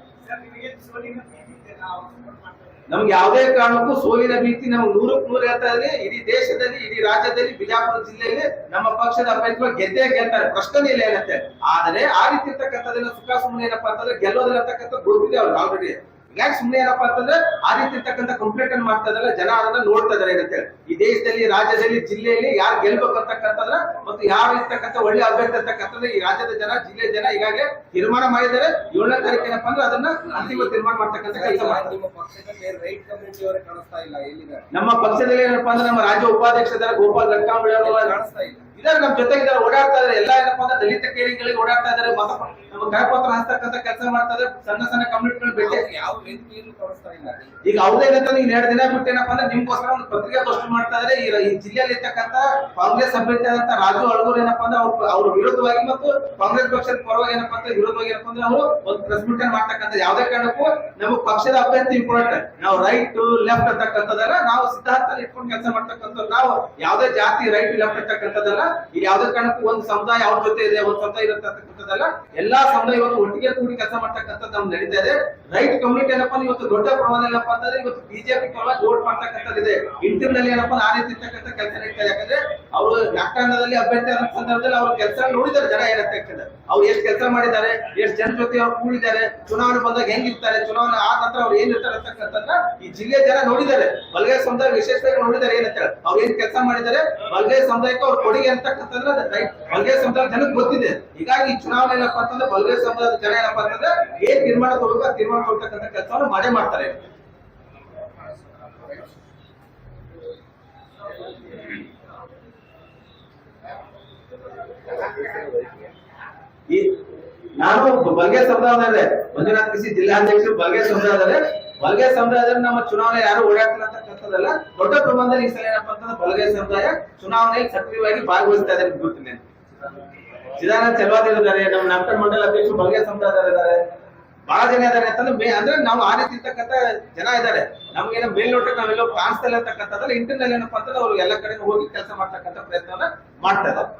ನಮ್ಗೆ ಯಾವುದೇ ಕಾರಣಕ್ಕೂ ಸೋಲಿನ ಭೀತಿ ನಮ್ಗೆ 100% ಹೇಳ್ತಾ ಇದೆ. ಇಡೀ ದೇಶದಲ್ಲಿ, ಇಡೀ ರಾಜ್ಯದಲ್ಲಿ, ಬಿಜಾಪುರ ಜಿಲ್ಲೆಯಲ್ಲಿ ನಮ್ಮ ಪಕ್ಷದ ಅಭ್ಯರ್ಥಿಗಳು ಗೆದ್ದೇ ಗೆಲ್ತಾರೆ, ಪ್ರಶ್ನೆ ಇಲ್ಲ ಏನಂತೆ. ಆದ್ರೆ ಆ ರೀತಿ ಇರ್ತಕ್ಕಂಥದ್ದನ್ನ ಸುಖ ಸುಮ್ಮನೆ ಏನಪ್ಪಾ ಅಂತಂದ್ರೆ ಗೆಲ್ಲೋದಿಲ್ಲ ಅಂತಕ್ಕಂಥ ಗೊತ್ತಿದೆ ಅವ್ರಿಗೆ ಆಲ್ರೆಡಿ. ಯಾಕೆ ಸುಮ್ಮನೆ ಏನಪ್ಪಾ ಅಂತಂದ್ರೆ ಆ ರೀತಿ ಇರ್ತಕ್ಕಂಥ ಕಂಪ್ಲೇಂಟ್ ಅನ್ನು ಮಾಡ್ತಾ ಇದಾರೆ, ಜನ ಅದನ್ನ ನೋಡ್ತಾ ಇದಾರೆ ಏನಂತ ಹೇಳಿ. ಈ ದೇಶದಲ್ಲಿ, ರಾಜ್ಯದಲ್ಲಿ, ಜಿಲ್ಲೆಯಲ್ಲಿ ಯಾರು ಗೆಲ್ಬೇಕು ಅಂತಕ್ಕಂಥದ್ರ ಮತ್ತು ಯಾರು ಇರ್ತಕ್ಕಂಥ ಒಳ್ಳೆ ಅಭ್ಯರ್ಥಿ ಅಂತಕ್ಕಂಥದ್ದು ಈ ರಾಜ್ಯದ ಜನ, ಜಿಲ್ಲೆ ಜನ ಈಗಾಗಲೇ ತೀರ್ಮಾನ ಮಾಡಿದ್ದಾರೆ. 7ನೇ ತಾರೀಕು ಏನಪ್ಪಾ ಅಂದ್ರೆ ಅದನ್ನ ಅಂತಿಮ ತೀರ್ಮಾನ ಮಾಡ್ತಕ್ಕಂಥ ಕೆಲಸ ಮಾಡ್ತಾರೆ. ನಿಮ್ಮ ಪಕ್ಷದಲ್ಲಿ ರೈಟ್ ಕಮ್ಯುನಿಟಿ ಅವರೇ ಕಾಣಿಸ್ತಾ ಇಲ್ಲ, ಎಲ್ಲಿದೆ? ನಮ್ಮ ಪಕ್ಷದಲ್ಲಿ ಏನಪ್ಪಾ ಅಂದ್ರೆ ನಮ್ಮ ರಾಜ್ಯ ಉಪಾಧ್ಯಕ್ಷ ಗೋಪಾಲ್ ಗಟ್ಕಾಂಬಳಿ ಅವರು ಕಾಣಿಸ್ತಾ ಇಲ್ಲ. ಇದಾರೆ ನಮ್ ಜೊತೆಗಿದ್ದಾರೆ, ಓಡಾಡ್ತಾ ಇದಾರೆ. ಎಲ್ಲ ಏನಪ್ಪಾ ಅಂದ್ರೆ ದಲಿತ ಕೇಳಿಗಳಿಗೆ ಓಡಾಡ್ತಾ ಇದಾರೆ, ನಮ್ಮ ಕರಪತ್ರ ಹಸ್ತಕ್ಕಂತ ಕೆಲಸ ಮಾಡ್ತಾ ಇದಾರೆ, ಸಣ್ಣ ಸಣ್ಣ ಕಮ್ಯುನಿಟಿಗಳು ಭೇಟಿ. ಯಾವ ರೀತಿಯಲ್ಲೂ ತೋರಿಸ್ತಾ ಇಲ್ಲ. ಈಗ ಅವ್ರದೇನಂತ ಈಗ 2 ದಿನ ಬಿಟ್ಟು ಏನಪ್ಪಾ ಅಂದ್ರೆ ನಿಮ್ಗೋಸ್ಕರ ಒಂದು ಪತ್ರಿಕಾಗೋಷ್ಠಿ ಮಾಡ್ತಾ ಇದಾರೆ. ಈ ಜಿಲ್ಲೆಯಲ್ಲಿ ಇರ್ತಕ್ಕಂತ ಕಾಂಗ್ರೆಸ್ ಅಭ್ಯರ್ಥಿ ಆದಂತ ರಾಜು ಅಳಗೂರು ಏನಪ್ಪಾ ಅಂದ್ರೆ ಅವ್ರ ವಿರೋಧವಾಗಿ ಮತ್ತು ಕಾಂಗ್ರೆಸ್ ಪಕ್ಷದ ಪರವಾಗಿ ಏನಪ್ಪಾ ಅಂದ್ರೆ ವಿರೋಧವಾಗಿ ಏನಪ್ಪಾ ಅಂದ್ರೆ ಅವರು ಒಂದು ಪ್ರೆಸ್ ಮೀಟ್ ಮಾಡ್ತಕ್ಕಂಥ. ಯಾವುದೇ ಕಾರಣಕ್ಕೂ ನಮಗೆ ಪಕ್ಷದ ಅಭ್ಯರ್ಥಿ ಇಂಪಾರ್ಟೆಂಟ್. ನಾವು ರೈಟ್ ಲೆಫ್ಟ್ ಅಂತಕ್ಕಂಥದ್ದಲ್ಲ, ನಾವು ಸಿದ್ಧಾಂತ ಇಟ್ಕೊಂಡು ಕೆಲಸ ಮಾಡ್ತಕ್ಕಂಥದ್ದು. ನಾವು ಯಾವುದೇ ಜಾತಿ ರೈಟ್ ಲೆಫ್ಟ್ ಅಂತಕ್ಕಂಥದ್ದಲ್ಲ. ಈಗ ಯಾವುದೇ ಕಾರಣಕ್ಕೂ ಒಂದು ಸಮುದಾಯ ಅವ್ರ ಜೊತೆ ಇದೆ, ಒಂದು ಸಮುದಾಯ ಇರತಕ್ಕಂಥದ್ದಲ್ಲ. ಎಲ್ಲಾ ಸಮುದಾಯ ಇವತ್ತು ಒಟ್ಟಿಗೆ ಕೂಡಿ ಕೆಲಸ ಮಾಡ್ತಕ್ಕಂಥದ್ದು ನಮ್ಗೆ ನಡೀತಾ ಇದೆ. ರೈಟ್ ಕಮ್ಯುನಿಟಿ ಏನಪ್ಪಾ ಇವತ್ತು ದೊಡ್ಡ ಪ್ರಮಾಣ ಏನಪ್ಪಾ ಅಂತಂದ್ರೆ ಇವತ್ತು ಬಿಜೆಪಿ ಪರವಾಗಿ ವೋಟ್ ಮಾಡ್ತಕ್ಕಂಥದ್ದಿದೆ. ಇಂಟರ್ನಲ್ಲಿ ಏನಪ್ಪಾ ಆ ರೀತಿ ಇರ್ತಕ್ಕಂಥ ಕೆಲಸ ನಡೀತಾ ಇದೆ. ಯಾಕಂದ್ರೆ ಅವರು ವ್ಯಾಖ್ಯಾನದಲ್ಲಿ ಅಭ್ಯರ್ಥಿ ಆದ ಸಂದರ್ಭದಲ್ಲಿ ಅವ್ರ ಕೆಲಸ ನೋಡಿದ್ದಾರೆ ಜನ ಏನಾಗ್ತದೆ, ಅವ್ರು ಎಷ್ಟು ಕೆಲಸ ಮಾಡಿದ್ದಾರೆ, ಎಷ್ಟು ಜನ ಜೊತೆ ಅವ್ರು ಕೂಡಿದ್ದಾರೆ, ಚುನಾವಣೆ ಬಂದಾಗ ಹೆಂಗಿರ್ತಾರೆ, ಚುನಾವಣೆ ಆದ ನಂತರ ಅವ್ರು ಏನಿರ್ತಾರೆ ಅಂತಕ್ಕಂಥದ್ದನ್ನ ಈ ಜಿಲ್ಲೆಯ ಜನ ನೋಡಿದ್ದಾರೆ. ಬಲಗೈ ಸಮುದಾಯ ವಿಶೇಷವಾಗಿ ನೋಡಿದ್ದಾರೆ ಏನಂತ ಹೇಳಿ, ಅವ್ರು ಏನ್ ಕೆಲಸ ಮಾಡಿದ್ದಾರೆ, ಬಲಗೈ ಸಮುದಾಯಕ್ಕೆ ಅವ್ರ ಕೊಡುಗೆ ಅಂತಕ್ಕಂಥದ್ರ ಬಲಗೈ ಸಮುದಾಯ ಜನಕ್ಕೆ ಗೊತ್ತಿದೆ. ಹೀಗಾಗಿ ಈ ಚುನಾವಣೆ ಏನಪ್ಪಾ ಅಂತಂದ್ರೆ ಬಲಗೈ ಸಮುದಾಯದ ಜನ ಏನಪ್ಪಾ ಅಂತಂದ್ರೆ ಏನ್ ತೀರ್ಮಾನ ಕೊಡ್ತಕ್ಕಂಥ ಕೆಲಸವನ್ನು ಮಾಡೇ ಮಾಡ್ತಾರೆ. ಈ ನಾನು ಬಲ್ಗೆ ಸಮುದಾಯದಲ್ಲೇ ಮಂಜುನಾಥ್ ಕಿಸಿ ಜಿಲ್ಲಾಧ್ಯಕ್ಷರು ಬಲ್ಗೆ ಸಮುದಾಯದಲ್ಲೇ. ಬಲ್ಗೆ ಸಮುದಾಯದಲ್ಲಿ ನಮ್ಮ ಚುನಾವಣೆ ಯಾರು ಓಡಾಡ್ತಿಲ್ಲ ಅಂತಕ್ಕಂಥದ್ದಲ್ಲ. ದೊಡ್ಡ ಪ್ರಮಾಣದಲ್ಲಿ ಈ ಸಲ ಏನಪ್ಪಾ ಅಂತಂದ್ರೆ ಬಲ್ಗೆ ಸಮುದಾಯ ಚುನಾವಣೆಯಲ್ಲಿ ಸಕ್ರಿಯವಾಗಿ ಭಾಗವಹಿಸ್ತಾ ಇದ್ದಾರೆ ಗೊತ್ತಿದೆ. ಚಿದಾನಂದ ಚಲವಾದಿ ಇದ್ದಾರೆ, ನಮ್ಮ ನಾಮಕರಣ ಮಂಡಲ ಅಧ್ಯಕ್ಷರು ಬಲ್ಗೆ ಸಮುದಾಯದಲ್ಲಿದ್ದಾರೆ, ಬಹಳ ಜನ ಇದ್ದಾರೆ ಅಂತಂದ್ರೆ ಅಂದ್ರೆ ನಾವು ಆ ರೀತಿ ಇರ್ತಕ್ಕಂಥ ಜನ ಇದ್ದಾರೆ. ನಮ್ಗೇನೋ ಮೇಲ್ನೋಟಕ್ಕೆ ನಾವೆಲ್ಲೋ ಕಾಣಿಸ್ತಾ ಇಲ್ಲ ಅಂತಕ್ಕಂಥದ್ದಲ್ಲ. ಇಂಟರ್ನಲ್ ಏನಪ್ಪಾ ಅಂತಂದ್ರೆ ಅವ್ರು ಎಲ್ಲ ಕಡೆ ಹೋಗಿ ಕೆಲಸ ಮಾಡ್ತಕ್ಕಂಥ ಪ್ರಯತ್ನವನ್ನ ಮಾಡ್ತಾ ಇದ್ದಾರೆ.